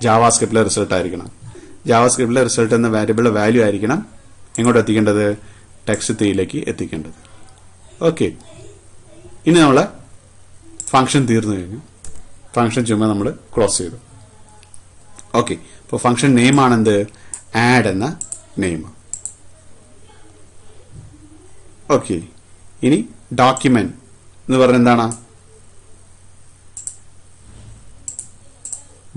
ജാവാസ്ക്രിപ്റ്റിലെ റിസൾട്ട് ആയിരിക്കണം. ജാവാസ്ക്രിപ്റ്റിലെ റിസൾട്ട് എന്ന വേരിയബിളിലെ വാല്യൂ ആയിരിക്കണം എങ്ങോട്ട് എത്തിക്കേണ്ടത്? ടെക്സ്റ്റ് 3ലേക്ക് എത്തിക്കേണ്ടത്. ഓക്കെ, ഇനി നമ്മളെ ഫംഗ്ഷൻ തീർന്നു കഴിഞ്ഞു. ഫംഗ്ഷൻ ചുമ്മാ നമ്മൾ ക്ലോസ് ചെയ്തു. ഓക്കെ, ഇപ്പോൾ ഫംഗ്ഷൻ നെയിം ആണെന്ത്? ആഡ് എന്ന നെയിം. ഓക്കെ, ഇനി ഡോക്യുമെന്റ് എന്ന് പറഞ്ഞ എന്താണ്?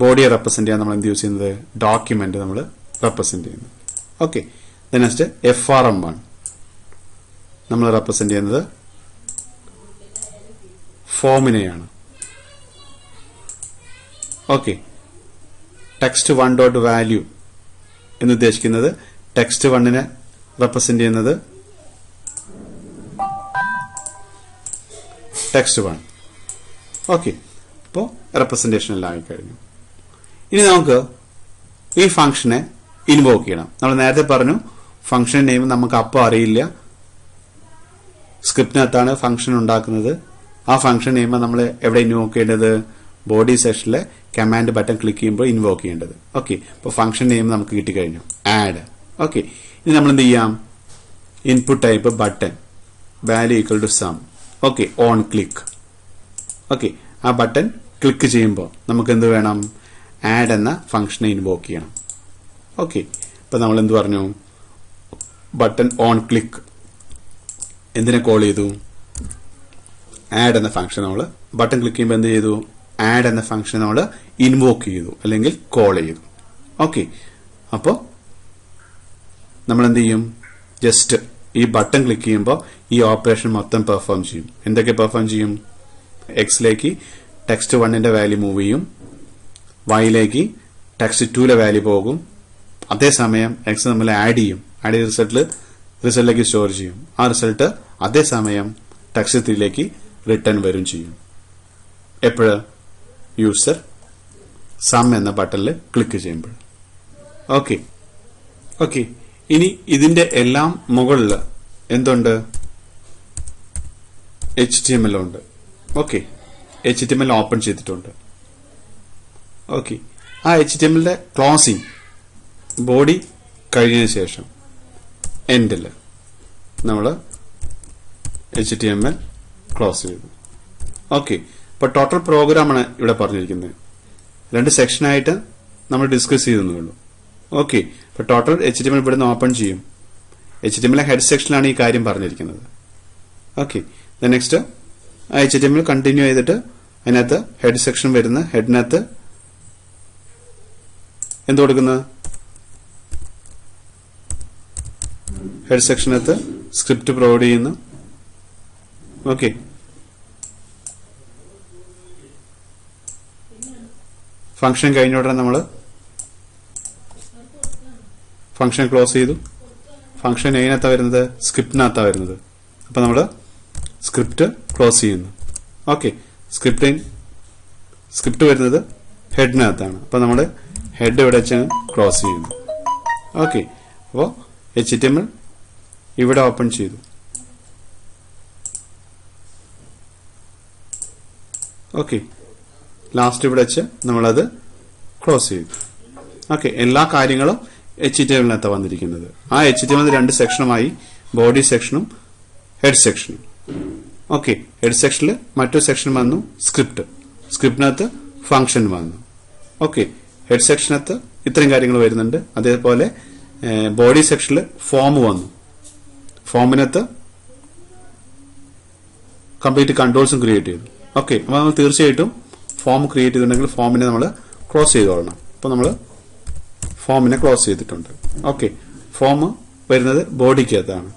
ബോഡിയെ റെപ്രസെന്റ് ചെയ്യാൻ നമ്മൾ എന്ത് യൂസ് ചെയ്യുന്നത്? ഡോക്യുമെന്റ് നമ്മൾ റെപ്രസെന്റ് ചെയ്യുന്നു. ഓക്കെ, നെക്സ്റ്റ് FRM1 നമ്മൾ റെപ്രസെന്റ് ചെയ്യുന്നത് ഫോമിനെയാണ്. ഓക്കെ, ടെക്സ്റ്റ് 1 ഡോട്ട് വാല്യൂ എന്ന് ഉദ്ദേശിക്കുന്നത് ടെക്സ്റ്റ് 1നെ റെപ്രസെന്റ് ചെയ്യുന്നത് ടെക്സ്റ്റ് 1. ഓക്കെ, അപ്പോൾ റെപ്രസെന്റേഷൻ എല്ലാം ആയിക്കഴിഞ്ഞു. ഇനി നമുക്ക് ഈ ഫംഗ്ഷനെ ഇൻവോക്ക് ചെയ്യണം. നമ്മൾ നേരത്തെ പറഞ്ഞു ഫംഗ്ഷൻ നെയിം നമുക്ക് അപ്പോൾ അറിയില്ല. സ്ക്രിപ്റ്റിനകത്താണ് ഫംഗ്ഷൻ ഉണ്ടാക്കുന്നത്. ആ ഫംഗ്ഷൻ നെയിം നമ്മൾ എവിടെ ഇൻവോക്ക് ചെയ്യേണ്ടത്? ബോഡി സെക്ഷനിലെ കമാൻഡ് ബട്ടൺ ക്ലിക്ക് ചെയ്യുമ്പോൾ ഇൻവോക്ക് ചെയ്യേണ്ടത്. ഓക്കെ, ഇപ്പോൾ ഫംഗ്ഷൻ നെയിം നമുക്ക് കിട്ടിക്കഴിഞ്ഞു, ആഡ്. ഓക്കെ, ഇനി നമ്മൾ എന്ത് ചെയ്യാം? Input type button value equal to sum. Okay, on click. Okay, ആ ബട്ടൺ ക്ലിക്ക് ചെയ്യുമ്പോൾ നമുക്ക് എന്ത് വേണം? ആഡ് എന്ന ഫംഗ്ഷനെ ഇൻവോക്ക് ചെയ്യണം. ഓക്കെ, ഇപ്പൊ നമ്മൾ എന്ത് പറഞ്ഞു? ബട്ടൺ ഓൺ ക്ലിക്ക് എന്തിനെ കോൾ ചെയ്തു? ആഡ് എന്ന ഫംഗ്ഷൻ നമ്മൾ ബട്ടൺ ക്ലിക്ക് ചെയ്യുമ്പോൾ എന്ത് ചെയ്തു? ആഡ് എന്ന ഫംഗ്ഷൻ നമ്മൾ ഇൻവോക്ക് ചെയ്തു അല്ലെങ്കിൽ കോൾ ചെയ്തു. ഓക്കെ, അപ്പോൾ നമ്മൾ എന്ത് ചെയ്യും? ജസ്റ്റ് ഈ ബട്ടൺ ക്ലിക്ക് ചെയ്യുമ്പോൾ ഈ ഓപ്പറേഷൻ മൊത്തം പെർഫോം ചെയ്യും. എന്തൊക്കെ പെർഫോം ചെയ്യും? എക്സിലേക്ക് ടെക്സ്റ്റ് 1ന്റെ വാല്യൂ മൂവ് ചെയ്യും, വൈയിലേക്ക് ടെക്സ്റ്റ് 2ലെ വാല്യൂ പോകും. അതേസമയം എക്സ് നമ്മൾ ആഡ് ചെയ്യും. ആഡ് ചെയ്ത റിസൾട്ടിലേക്ക് സ്റ്റോർ ചെയ്യും. ആ റിസൾട്ട് അതേസമയം ടെക്സ്റ്റ് 3ലേക്ക് റിട്ടേൺ വരും ചെയ്യും. എപ്പോഴ്? യൂസർ സം എന്ന ബട്ടണിൽ ക്ലിക്ക് ചെയ്യുമ്പോൾ. ഓക്കെ, ഓക്കെ, ഇനി ഇതിന്റെ എല്ലാം മുകളിൽ എന്തുണ്ട്? HTML ഉണ്ട്. ഓക്കെ, HTML ഓപ്പൺ ചെയ്തിട്ടുണ്ട്. ഓക്കെ, ആ HTMLന്റെ ക്ലോസിംഗ് ബോഡി കഴിഞ്ഞതിന് ശേഷം എൻഡിൽ നമ്മൾ HTML ക്ലോസ് ചെയ്തു. ഓക്കെ, ഇപ്പൊ ടോട്ടൽ പ്രോഗ്രാമാണ് ഇവിടെ പറഞ്ഞിരിക്കുന്നത്. 2 സെക്ഷനായിട്ട് നമ്മൾ ഡിസ്കസ് ചെയ്തെന്നേ ഉള്ളൂ. ഓക്കെ, ഇപ്പൊ ടോട്ടൽ HTML ഇവിടുന്ന് ഓപ്പൺ ചെയ്യും. HTML ഹെഡ് സെക്ഷനിലാണ് ഈ കാര്യം പറഞ്ഞിരിക്കുന്നത്. ഓക്കെ, നെക്സ്റ്റ് HTML കണ്ടിന്യൂ ചെയ്തിട്ട് അതിനകത്ത് ഹെഡ് സെക്ഷൻ വരുന്ന ഹെഡിനകത്ത് എന്ത് കൊടുക്കുന്നത്? ഹെഡ് സെക്ഷനകത്ത് സ്ക്രിപ്റ്റ് പ്രൊവൈഡ് ചെയ്യുന്നു. ഓക്കെ, ഫംഗ്ഷൻ കഴിഞ്ഞ ഉടനെ നമ്മൾ ഫംഗ്ഷൻ ക്ലോസ് ചെയ്തു. ഫംഗ്ഷൻ ഏതിനകത്താ വരുന്നത്? സ്ക്രിപ്റ്റിനകത്താ വരുന്നത്. അപ്പൊ നമ്മൾ സ്ക്രിപ്റ്റ് ക്ലോസ് ചെയ്യുന്നു. ഓക്കെ, സ്ക്രിപ്റ്റ് വരുന്നത് ഹെഡിനകത്താണ്. അപ്പൊ നമ്മൾ ഹെഡ് ഇവിടെ വെച്ച് ക്ലോസ് ചെയ്യുന്നു. ഓക്കെ, അപ്പോൾ HTML ഇവിടെ ഓപ്പൺ ചെയ്തു. ഓക്കെ, ലാസ്റ്റ് ഇവിടെ വെച്ച് നമ്മളത് ക്ലോസ് ചെയ്തു. ഓക്കെ, എല്ലാ കാര്യങ്ങളും HTML വന്നിരിക്കുന്നത്. ആ HTML 2 സെക്ഷനുമായി, ബോഡി സെക്ഷനും ഹെഡ് സെക്ഷനും. ഓക്കെ, ഹെഡ് സെക്ഷനിൽ മറ്റൊരു സെക്ഷൻ വന്നു, സ്ക്രിപ്റ്റിനകത്ത് ഫംഗ്ഷൻ വന്നു. ഓക്കെ, ഹെഡ് സെക്ഷനകത്ത് ഇത്രയും കാര്യങ്ങൾ വരുന്നുണ്ട്. അതേപോലെ ബോഡി സെക്ഷനിൽ ഫോം വന്നു. ഫോമിനകത്ത് കംപ്ലീറ്റ് കൺട്രോൾസും ക്രിയേറ്റ് ചെയ്തു. ഓക്കെ, അപ്പോൾ നമ്മൾ തീർച്ചയായിട്ടും ഫോം ക്രിയേറ്റ് ചെയ്തിട്ടുണ്ടെങ്കിൽ ഫോമിനെ നമ്മൾ ക്ലോസ് ചെയ്തോളണം. അപ്പോൾ നമ്മൾ ഫോമിനെ ക്ലോസ് ചെയ്തിട്ടുണ്ട്. ഓക്കെ, ഫോം വരുന്നത് ബോഡിക്കകത്താണ്.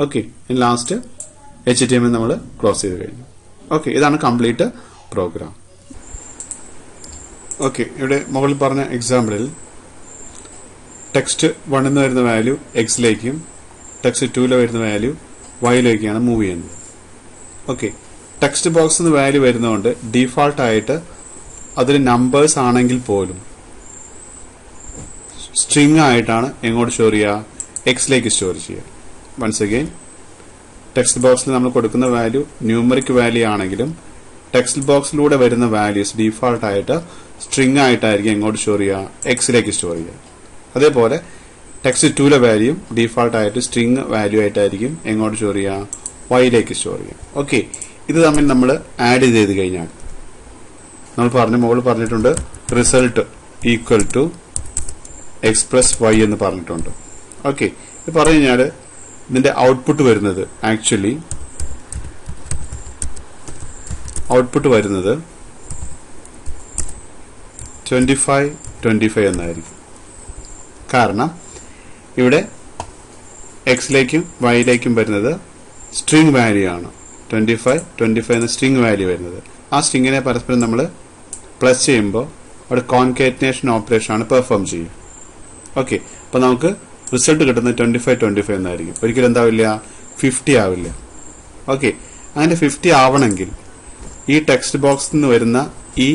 ഓക്കെ, ലാസ്റ്റ് HTML നമ്മൾ ക്ലോസ് ചെയ്ത് കഴിഞ്ഞു. ഓക്കെ, ഇതാണ് കംപ്ലീറ്റ് പ്രോഗ്രാം. ഓക്കെ, ഇവിടെ മുകളിൽ പറഞ്ഞ എക്സാമ്പിളിൽ ടെക്സ്റ്റ് 1 എന്ന് വരുന്ന വാല്യൂ എക്സിലേക്കും ടെക്സ്റ്റ് 2 വരുന്ന വാല്യൂ വൈയിലേക്കാണ് മൂവ് ചെയ്യുന്നത്. ഓക്കെ, ടെക്സ്റ്റ് ബോക്സ് എന്ന് വാല്യൂ വരുന്നതുകൊണ്ട് ഡീഫാൾട്ട് ആയിട്ട് അതിൽ നമ്പേഴ്സ് ആണെങ്കിൽ പോലും സ്ട്രിംഗ് ആയിട്ടാണ് എങ്ങോട്ട് സ്റ്റോർ ചെയ്യുക, എക്സിലേക്ക് സ്റ്റോർ ചെയ്യുക. വൺസ് അഗെയിൻ, ടെക്സ്റ്റ് ബോക്സിൽ നമ്മൾ കൊടുക്കുന്ന വാല്യൂ ന്യൂമറിക് വാല്യൂ ആണെങ്കിലും ടെക്സ്റ്റ് ബോക്സിലൂടെ വരുന്ന വാല്യൂസ് ഡീഫാൾട്ട് ആയിട്ട് സ്ട്രിംഗ് ആയിട്ടായിരിക്കും എങ്ങോട്ട് സ്റ്റോർ ചെയ്യുക, എക്സിലേക്ക് സ്റ്റോർ ചെയ്യുക. അതേപോലെ ടെക്സ്റ്റ് 2 വാല്യൂ ഡീഫാൾട്ട് ആയിട്ട് സ്ട്രിംഗ് വാല്യൂ ആയിട്ടായിരിക്കും എങ്ങോട്ട് സ്റ്റോർ ചെയ്യുക, വൈയിലേക്ക് സ്റ്റോർ ചെയ്യുക. ഓക്കെ, ഇത് തമ്മിൽ നമ്മൾ ആഡ് ചെയ്ത് കഴിഞ്ഞാൽ നമ്മൾ മുകളിൽ പറഞ്ഞിട്ടുണ്ട് result equal to X plus Y എന്ന് പറഞ്ഞിട്ടുണ്ട്. ഓക്കെ, ഇത് പറഞ്ഞു കഴിഞ്ഞാൽ ഇതിന്റെ ഔട്ട്പുട്ട് വരുന്നത് ആക്ച്വലി ഔട്ട്പുട്ട് വരുന്നത് 25 എന്നായിരിക്കും. കാരണം ഇവിടെ എക്സിലേക്കും വൈയിലേക്കും വരുന്നത് സ്ട്രിംഗ് വാല്യൂ ആണ്. 25 എന്ന സ്ട്രിംഗ് വാല്യൂ വരുന്നത്. ആ സ്ട്രിങ്ങിനെ പരസ്പരം നമ്മൾ പ്ലസ് ചെയ്യുമ്പോൾ അവിടെ കോൺകാറ്റനേഷൻ ഓപ്പറേഷൻ ആണ് പെർഫോം ചെയ്യുക. ഓക്കെ, അപ്പൊ നമുക്ക് റിസൾട്ട് കിട്ടുന്നത് 25 എന്നായിരിക്കും. ഒരിക്കലും എന്താവില്ല, 50 ആവില്ല. ഓക്കെ, അങ്ങനെ 50 ആവണമെങ്കിൽ ഈ ടെക്സ്റ്റ് ബോക്സിൽ നിന്ന് വരുന്ന ഈ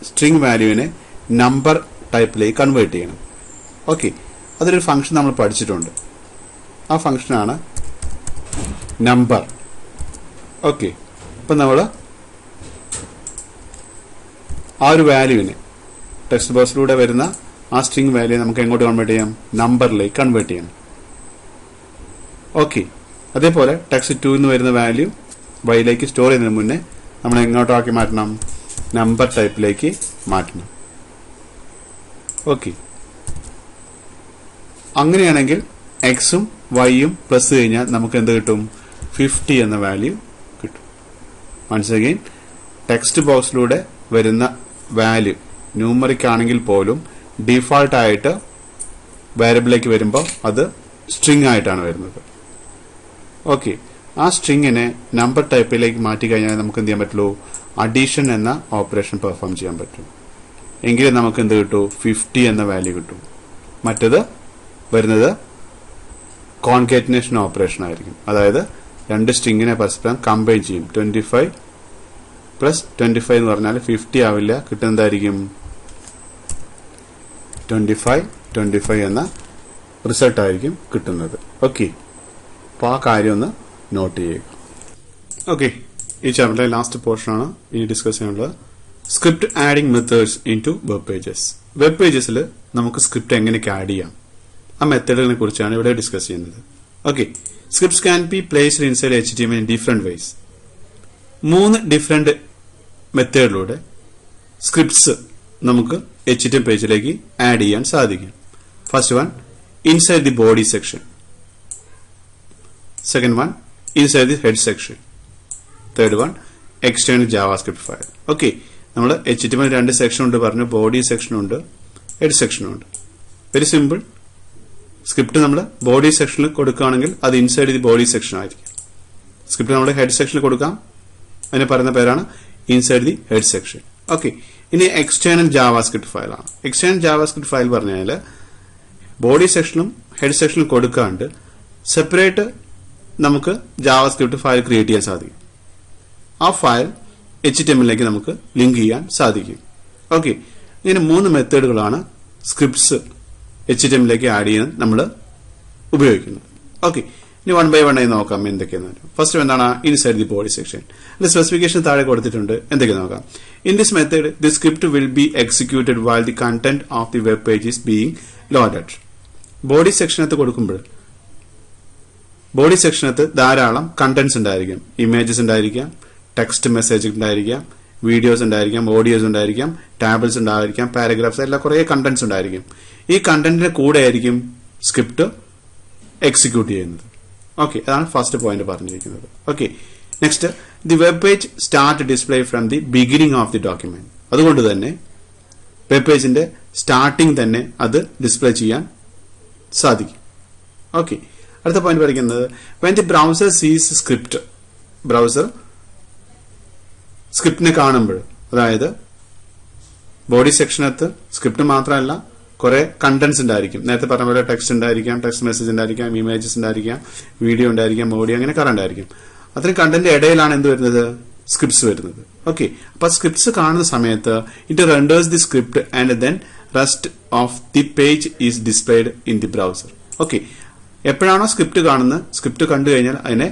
സ്ട്രിംഗ് വാല്യൂവിനെ നമ്പർ ടൈപ്പിലേക്ക് കൺവേർട്ട് ചെയ്യണം. ഓക്കെ, അതൊരു ഫംഗ്ഷൻ നമ്മൾ പഠിച്ചിട്ടുണ്ട്. ആ ഫംഗ്ഷനാണ് നമ്പർ. ഓക്കെ, ഇപ്പൊ നമ്മൾ ആ ഒരു വാല്യൂവിനെ ടെക്സ്റ്റ് ബോക്സിലൂടെ വരുന്ന ആ സ്ട്രിംഗ് വാല്യൂ നമുക്ക് എങ്ങോട്ട് കൺവേർട്ട് ചെയ്യാം, നമ്പറിലേക്ക് കൺവേർട്ട് ചെയ്യണം. ഓക്കെ, അതേപോലെ ടെക്സ്റ്റ് 2 എന്ന് വരുന്ന വാല്യൂ വൈയിലേക്ക് സ്റ്റോർ ചെയ്യുന്നതിന് മുന്നേ നമ്മൾ എങ്ങോട്ടാക്കി മാറ്റണം, നമ്പർ ടൈപ്പിലേക്ക് മാറ്റണം. ഓക്കെ, അങ്ങനെയാണെങ്കിൽ എക്സും വൈയും പ്ലസ് കഴിഞ്ഞാൽ നമുക്ക് എന്ത് കിട്ടും, 50 എന്ന വാല്യൂ കിട്ടും. വൺസ് അഗെയിൻ, ടെക്സ്റ്റ് ബോക്സിലൂടെ വരുന്ന വാല്യൂ ന്യൂമറിക് ആണെങ്കിൽ പോലും ഡീഫാൾട്ട് ആയിട്ട് വേരിയബിളിലേക്ക് വരുമ്പോൾ അത് സ്ട്രിംഗ് ആയിട്ടാണ് വരുന്നത്. ഓക്കെ, ആ സ്ട്രിങ്ങിനെ നമ്പർ ടൈപ്പിലേക്ക് മാറ്റി കഴിഞ്ഞാൽ നമുക്ക് എന്ത് ചെയ്യാൻ പറ്റുള്ളൂ, അഡീഷൻ എന്ന ഓപ്പറേഷൻ പെർഫോം ചെയ്യാൻ പറ്റും. എങ്കിലും നമുക്ക് എന്ത് കിട്ടും, 50 എന്ന വാല്യൂ കിട്ടും. മറ്റത് വരുന്നത് കോൺകാറ്റനേഷൻ ഓപ്പറേഷൻ ആയിരിക്കും. അതായത് രണ്ട് സ്ട്രിങ്ങിനെ പരസ്പരം കമ്പൈൻ ചെയ്യും. 25 പ്ലസ് 25 എന്ന് പറഞ്ഞാൽ 50 ആവില്ല, കിട്ടുന്നതായിരിക്കും 25 എന്ന റിസൾട്ട് ആയിരിക്കും കിട്ടുന്നത്. ഓക്കെ, അപ്പോൾ ആ കാര്യം ഒന്ന് നോട്ട് ചെയ്യുക. ഓക്കെ, ഈ ചാപ്റ്ററിലെ ലാസ്റ്റ് പോർഷനാണ് ഇനി ഡിസ്കസ് ചെയ്യാനുള്ളത്. Script adding methods into web pages. Web പേജസിൽ നമുക്ക് സ്ക്രിപ്റ്റ് എങ്ങനെയൊക്കെ ആഡ് ചെയ്യാം, ആ മെത്തേഡിനെ കുറിച്ചാണ് ഇവിടെ ഡിസ്കസ് ചെയ്യുന്നത്. Okay, scripts can be placed inside HTML in different ways. 3 different മെത്തേഡിലൂടെ സ്ക്രിപ്റ്റ്സ് നമുക്ക് HTML പേജിലേക്ക് ആഡ് ചെയ്യാൻ സാധിക്കും. First one, inside the body section. Second one, inside the head section. Third one, external JavaScript file. Okay, നമ്മൾ HTML 2 section ഉണ്ട് പറഞ്ഞു, body സെക്ഷനും ഉണ്ട്, ഹെഡ് സെക്ഷനും ഉണ്ട്. Very simple. സ്ക്രിപ്റ്റ് നമ്മൾ ബോഡി സെക്ഷനിൽ കൊടുക്കുകയാണെങ്കിൽ അത് ഇൻസൈഡ് ദി ബോഡി സെക്ഷൻ ആയിരിക്കും. സ്ക്രിപ്റ്റ് നമ്മൾ ഹെഡ് സെക്ഷനിൽ കൊടുക്കാം, അതിന് പറയുന്ന പേരാണ് inside the head section. Okay, ഇനി എക്സ്റ്റേണൽ ജാവാസ്ക്രിപ്റ്റ് ഫയലാണ്. എക്സ്റ്റേണൽ ജാവാസ്ക്രിപ്റ്റ് ഫയൽ പറഞ്ഞാൽ ബോഡി സെക്ഷനും ഹെഡ് സെക്ഷനിലും കൊടുക്കാണ്ട് സെപ്പറേറ്റ് നമുക്ക് ജാവാസ്ക്രിപ്റ്റ് ഫയൽ ക്രിയേറ്റ് ചെയ്യാൻ സാധിക്കും. ആ ഫയൽ HTML നമുക്ക് ലിങ്ക് ചെയ്യാൻ സാധിക്കും. ഓക്കെ, ഇങ്ങനെ 3 മെത്തേഡുകളാണ് സ്ക്രിപ്റ്റ്സ് HTML ആഡ് ചെയ്യാൻ നമ്മൾ ഉപയോഗിക്കുന്നത്. ഓക്കെ, ഇനി 1 by 1 ആയി നോക്കാം എന്തൊക്കെയാണ്. ഫസ്റ്റ് എന്താണ്, ഇൻസൈഡ് ദി ബോഡി സെക്ഷൻ. അതിന്റെ സ്പെസിഫിക്കേഷൻ താഴെ കൊടുത്തിട്ടുണ്ട്, എന്തൊക്കെ നോക്കാം. In this method the script will be executed while the content of the web page is being loaded. Body സെക്ഷനകത്ത് കൊടുക്കുമ്പോൾ ബോഡി സെക്ഷനകത്ത് ധാരാളം കണ്ടന്റ്സ് ഉണ്ടായിരിക്കും. ഇമേജസ് ഉണ്ടായിരിക്കാം, ടെക്സ്റ്റ് മെസ്സേജ് ഉണ്ടായിരിക്കാം, വീഡിയോസ് ഉണ്ടായിരിക്കാം, ഓഡിയോസ് ഉണ്ടായിരിക്കാം, ടാബിൾസ് ഉണ്ടായിരിക്കാം, പാരഗ്രാഫ്സ്, എല്ലാം കുറെ കണ്ടന്റ്സ് ഉണ്ടായിരിക്കും. ഈ കണ്ടന്റിന്റെ കൂടെ ആയിരിക്കും സ്ക്രിപ്റ്റ് എക്സിക്യൂട്ട് ചെയ്യുന്നത്. ഓക്കെ, അതാണ് ഫസ്റ്റ് പോയിന്റ് പറഞ്ഞിരിക്കുന്നത്. Okay, next, the web page start display from the beginning of the document. അതുകൊണ്ട് തന്നെ വെബ് പേജിന്റെ സ്റ്റാർട്ടിംഗ് തന്നെ അത് ഡിസ്പ്ലേ ചെയ്യാൻ സാധിക്കും. ഓക്കെ, അടുത്ത പോയിന്റ് പറയുന്നത് വെൻ ദി ബ്രൗസർ സീസ് സ്ക്രിപ്റ്റ്, ബ്രൗസർ സ്ക്രിപ്റ്റിനെ കാണുമ്പോൾ, അതായത് ബോഡി സെക്ഷനകത്ത് സ്ക്രിപ്റ്റ് മാത്രമല്ല കുറെ കണ്ടന്റ്സ് ഉണ്ടായിരിക്കും. നേരത്തെ പറഞ്ഞ പോലെ ടെക്സ്റ്റ് ഉണ്ടായിരിക്കാം, ടെക്സ്റ്റ് മെസ്സേജ് ഉണ്ടായിരിക്കാം, ഇമേജസ് ഉണ്ടായിരിക്കാം, വീഡിയോ ഉണ്ടായിരിക്കാം, ഓഡിയോ, അങ്ങനെ കുറെ ഉണ്ടായിരിക്കും. അത്രയും കണ്ടന്റ് ഇടയിലാണ് എന്ത് വരുന്നത്, സ്ക്രിപ്റ്റ്സ് വരുന്നത്. ഓക്കെ, അപ്പൊ സ്ക്രിപ്റ്റ്സ് കാണുന്ന സമയത്ത് it renders the script and then rest of the page is displayed in the browser. Okay, എപ്പോഴാണോ സ്ക്രിപ്റ്റ് കാണുന്നത്, സ്ക്രിപ്റ്റ് കണ്ടു കഴിഞ്ഞാൽ അതിനെ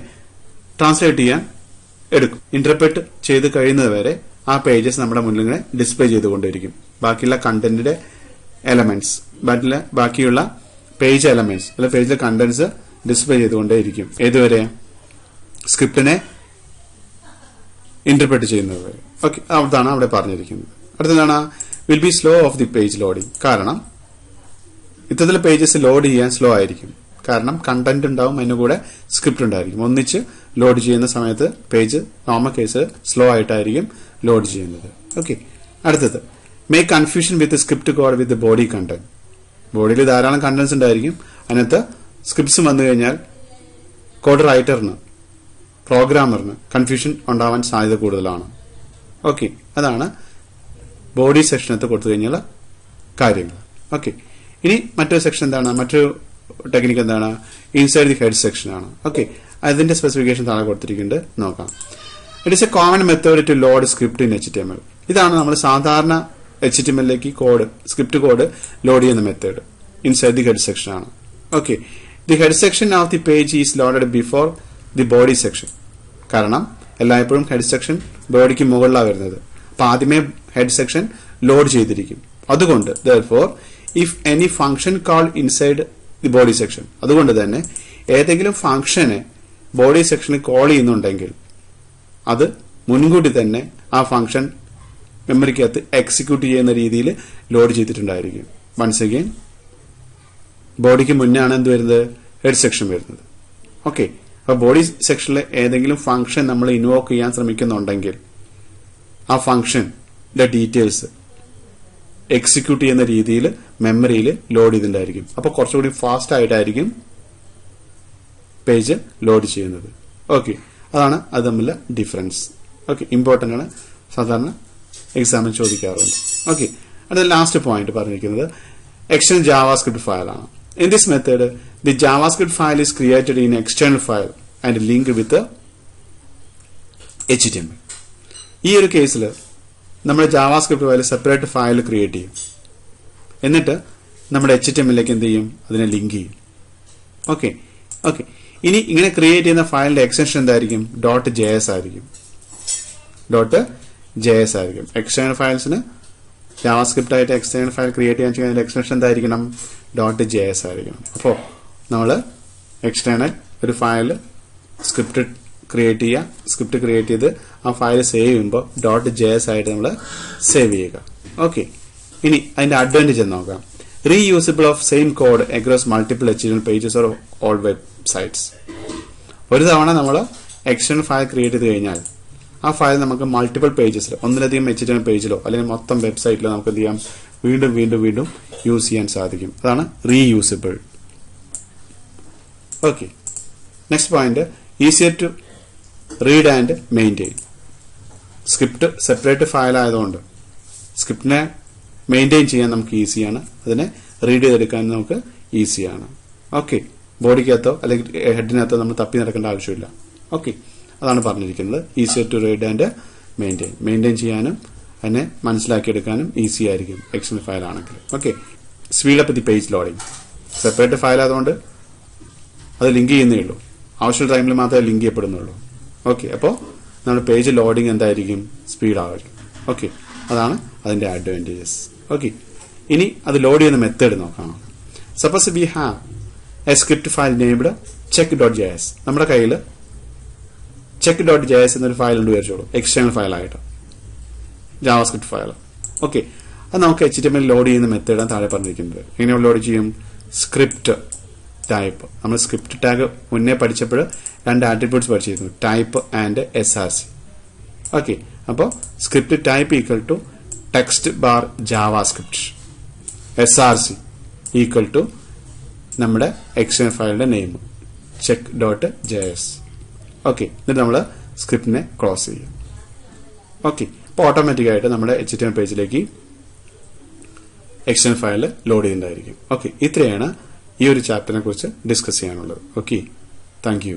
ട്രാൻസ്ലേറ്റ് ചെയ്യാൻ എടുക്കും. ഇന്റർപ്രറ്റ് ചെയ്ത് കഴിയുന്നത് വരെ ആ പേജസ് നമ്മുടെ മുന്നിൽ ഇങ്ങനെ ഡിസ്പ്ലേ ചെയ്തുകൊണ്ടിരിക്കും. ബാക്കിയുള്ള കണ്ടന്റിന്റെ എലമെന്റ്സ്, ബാക്കിയുള്ള പേജ് എലമെന്റ്സ് അല്ലെ പേജിലെ കണ്ടന്റ്സ് ഡിസ്പ്ലേ ചെയ്തുകൊണ്ടേയിരിക്കും. ഏതുവരെ, സ്ക്രിപ്റ്റിനെ ഇന്റർപ്രറ്റ് ചെയ്യുന്നത് വരെ. ഓക്കെ, അതാണ് അവിടെ പറഞ്ഞിരിക്കുന്നത്. അടുത്തതാണ് will be slow of the page loading. കാരണം ഇത്തരത്തിലെ പേജസ് ലോഡ് ചെയ്യാൻ സ്ലോ ആയിരിക്കും. കാരണം കണ്ടന്റ് ഉണ്ടാവും, അതിന്റെ കൂടെ സ്ക്രിപ്റ്റ് ഉണ്ടായിരിക്കും. ഒന്നിച്ച് ലോഡ് ചെയ്യുന്ന സമയത്ത് പേജ് നോർമൽ കേസ് സ്ലോ ആയിട്ടായിരിക്കും ലോഡ് ചെയ്യുന്നത്. ഓക്കെ, അടുത്തത് make confusion with script code with body content. ബോഡിയിൽ ധാരാളം കണ്ടന്റ്സ് ഉണ്ടായിരിക്കും. അതിനകത്ത് സ്ക്രിപ്റ്റ്സ് വന്നു കഴിഞ്ഞാൽ കോഡ് റൈറ്ററിന്, പ്രോഗ്രാമറിന് കൺഫ്യൂഷൻ ഉണ്ടാവാൻ സാധ്യത കൂടുതലാണ്. ഓക്കെ, അതാണ് ബോഡി സെക്ഷനകത്ത് കൊടുത്തു കഴിഞ്ഞുള്ള കാര്യങ്ങൾ. ഓക്കെ, ഇനി മറ്റൊരു സെക്ഷൻ എന്താണ്, മറ്റൊരു ടെക്നിക്ക് എന്താണ്, ഇൻസൈഡ് ദി ഹെഡ് സെക്ഷൻ ആണ്. ഓക്കെ, അതിന്റെ സ്പെസിഫിക്കേഷൻ താഴെ കൊടുത്തിരിക്കുന്നുണ്ട്, നോക്കാം. It is a common method to load script in HTML. ഇതാണ് നമ്മൾ സാധാരണ HTML ലേക്ക് കോഡ്, സ്ക്രിപ്റ്റ് കോഡ് ലോഡ് ചെയ്യുന്ന method. Inside the head section ആണ്. Okay, the head section of the page is loaded before the body section. കാരണം എല്ലായ്പ്പോഴും head section ബോഡിക്ക് മുകളിലാണ് വരുന്നത്. അപ്പൊ ആദ്യമേ ഹെഡ് സെക്ഷൻ ലോഡ് ചെയ്തിരിക്കും. അതുകൊണ്ട് therefore if any function called inside the body section, അതുകൊണ്ട് തന്നെ ഏതെങ്കിലും ഫംഗ്ഷനെ ബോഡി സെക്ഷനിൽ കോൾ ചെയ്യുന്നുണ്ടെങ്കിൽ അത് മുൻകൂട്ടി തന്നെ ആ ഫംഗ്ഷൻ മെമ്മറിക്കകത്ത് എക്സിക്യൂട്ട് ചെയ്യുന്ന രീതിയിൽ ലോഡ് ചെയ്തിട്ടുണ്ടായിരിക്കും. വൺസ് അഗൈൻ ബോഡിക്ക് മുന്നാണ് എന്ത് വരുന്നത്, ഹെഡ് സെക്ഷൻ വരുന്നത്. ഓക്കെ, അപ്പൊ ബോഡി സെക്ഷനിലെ ഏതെങ്കിലും ഫംഗ്ഷൻ നമ്മൾ ഇൻവോക്ക് ചെയ്യാൻ ശ്രമിക്കുന്നുണ്ടെങ്കിൽ ആ ഫംഗ്ഷന്റെ ഡീറ്റെയിൽസ് എക്സിക്യൂട്ട് ചെയ്യുന്ന രീതിയിൽ മെമ്മറിയിൽ ലോഡ് ചെയ്തിട്ടുണ്ടായിരിക്കും. അപ്പൊ കുറച്ചുകൂടി ഫാസ്റ്റ് ആയിട്ടായിരിക്കും പേജ് ലോഡ് ചെയ്യുന്നത്. ഓക്കെ, അതാണ് അത് തമ്മിലുള്ള ഡിഫറൻസ്. ഓക്കെ, ഇമ്പോർട്ടന്റ് ആണ്, സാധാരണ എക്സാമിൽ ചോദിക്കാറുണ്ട്. ഓക്കെ, അടുത്ത ലാസ്റ്റ് പോയിന്റ് പറഞ്ഞിരിക്കുന്നത് എക്സ്റ്റേണൽ ജാവാസ്ക്രിപ്റ്റ് ഫയൽ ആണ്. In this method the JavaScript file is created in external file and link with HTML. ഈ ഒരു കേസിൽ നമ്മുടെ JavaScript file separate file create ചെയ്യും. എന്നിട്ട് നമ്മുടെ HTML ലേക്ക് എന്ത് ചെയ്യും, അതിനെ ലിങ്ക് ചെയ്യും. ഓക്കെ, ഇനി ഇങ്ങനെ ക്രിയേറ്റ് ചെയ്യുന്ന ഫയലിന്റെ എക്സ്റ്റൻഷൻ എന്തായിരിക്കും, .js ആയിരിക്കും. .js ആയിരിക്കും. എക്സ്റ്റേണൽ ഫയൽസിന് ജാവാസ്ക്രിപ്റ്റ് ആയിട്ട് എക്സ്റ്റേണൽ ഫയൽ ക്രിയേറ്റ് ചെയ്യാൻ ചെയ്യുന്ന എക്സ്റ്റൻഷൻ എന്തായിരിക്കണം, .js ആയിരിക്കണം. അപ്പോൾ നമ്മൾ എക്സ്റ്റേണൽ ഒരു ഫയൽ സ്ക്രിപ്റ്റ് ക്രിയേറ്റ് ചെയ്യുക, സ്ക്രിപ്റ്റ് ക്രിയേറ്റ് ചെയ്ത് ആ ഫയൽ സേവ് ചെയ്യുമ്പോൾ .js ആയിട്ട് നമ്മൾ സേവ് ചെയ്യുക. ഓക്കെ, ഇനി അതിന്റെ അഡ്വാൻറ്റേജ് എന്ന് നോക്കാം. Reusable of same code across multiple HTML pages or all websites. ഒരു തവണ നമ്മൾ എക്സ്റ്റേണൽ ഫയൽ ക്രിയേറ്റ് ചെയ്ത് കഴിഞ്ഞാൽ ആ ഫയൽ നമുക്ക് മൾട്ടിപ്പിൾ പേജസിൽ, ഒന്നിലധികം HTML പേജിലോ അല്ലെങ്കിൽ മൊത്തം വെബ്സൈറ്റിലോ നമുക്ക് എന്ത് ചെയ്യാം, വീണ്ടും യൂസ് ചെയ്യാൻ സാധിക്കും. അതാണ് reusable. Okay, next point easier to read and maintain. Script separate file ആയതുകൊണ്ട് സ്ക്രിപ്റ്റിനെ മെയിൻറ്റെയിൻ ചെയ്യാൻ നമുക്ക് ഈസിയാണ്, അതിനെ റീഡ് ചെയ്തെടുക്കാൻ നമുക്ക് ഈസിയാണ്. ഓക്കെ, ബോഡിക്കകത്തോ അല്ലെങ്കിൽ ഹെഡിനകത്തോ നമ്മൾ തപ്പി നടക്കേണ്ട ആവശ്യമില്ല. ഓക്കെ, അതാണ് പറഞ്ഞിരിക്കുന്നത്. Easier to read and maintain ചെയ്യാനും അതിനെ മനസ്സിലാക്കിയെടുക്കാനും ഈസി ആയിരിക്കും എക്സ്റ്റേണൽ ഫയൽ ആണെങ്കിൽ. Okay, speed up the page loading. Separate file ആയതുകൊണ്ട് അത് ലിങ്ക് ചെയ്യുന്നേ ഉള്ളൂ, ആവശ്യമുള്ള ടൈമിൽ മാത്രമേ ലിങ്ക് ചെയ്യപ്പെടുന്നുള്ളൂ. ഓക്കെ, അപ്പോൾ നമ്മുടെ പേജ് ലോഡിംഗ് എന്തായിരിക്കും, സ്പീഡ് ആയിരിക്കും. ഓക്കെ, അതാണ് അതിന്റെ അഡ്വാൻറ്റേജസ്. ഓക്കെ, ഇനി അത് ലോഡ് ചെയ്യുന്ന മെത്തേഡ് നോക്കാം. Suppose we have A script file named check.js. നമ്മുടെ കയ്യിൽ check.js എന്നൊരു ഫയൽ ഉണ്ട് വിചാരിച്ചോളൂ, എക്സ്റ്റേണൽ ഫയൽ ആയിട്ട് ജാവാസ്ക്രിപ്റ്റ് ഫയൽ. ഓക്കെ, അത് നമുക്ക് HTML ലോഡ് ചെയ്യുന്ന മെത്തേഡാണ് താഴെ പറഞ്ഞിരിക്കുന്നത്. എങ്ങനെ ലോഡ് ചെയ്യും, സ്ക്രിപ്റ്റ് ടൈപ്പ്. നമ്മൾ സ്ക്രിപ്റ്റ് ടാഗ് മുന്നേ പഠിച്ചപ്പോൾ രണ്ട് ആട്രിബ്യൂട്ട്സ് പഠിച്ചിരുന്നു, ടൈപ്പ് ആൻഡ് SRC. ഓക്കെ, അപ്പോൾ script type equal to text bar JavaScript src equal to നമ്മുടെ എക്സ്റ്റേണൽ ഫയലിന്റെ നെയിം check.js. ഓക്കെ, എന്നിട്ട് നമ്മൾ സ്ക്രിപ്റ്റിനെ ക്ലോസ് ചെയ്യും. ഓക്കെ, അപ്പോൾ ഓട്ടോമാറ്റിക് ആയിട്ട് നമ്മുടെ HTML പേജിലേക്ക് എക്സ്റ്റേണൽ ഫയൽ ലോഡ് ചെയ്യുന്നതായിരിക്കും. ഓക്കെ, ഇത്രയാണ് ഈ ഒരു ചാപ്റ്ററിനെ കുറിച്ച് ഡിസ്കസ് ചെയ്യാനുള്ളത്. Okay, thank U.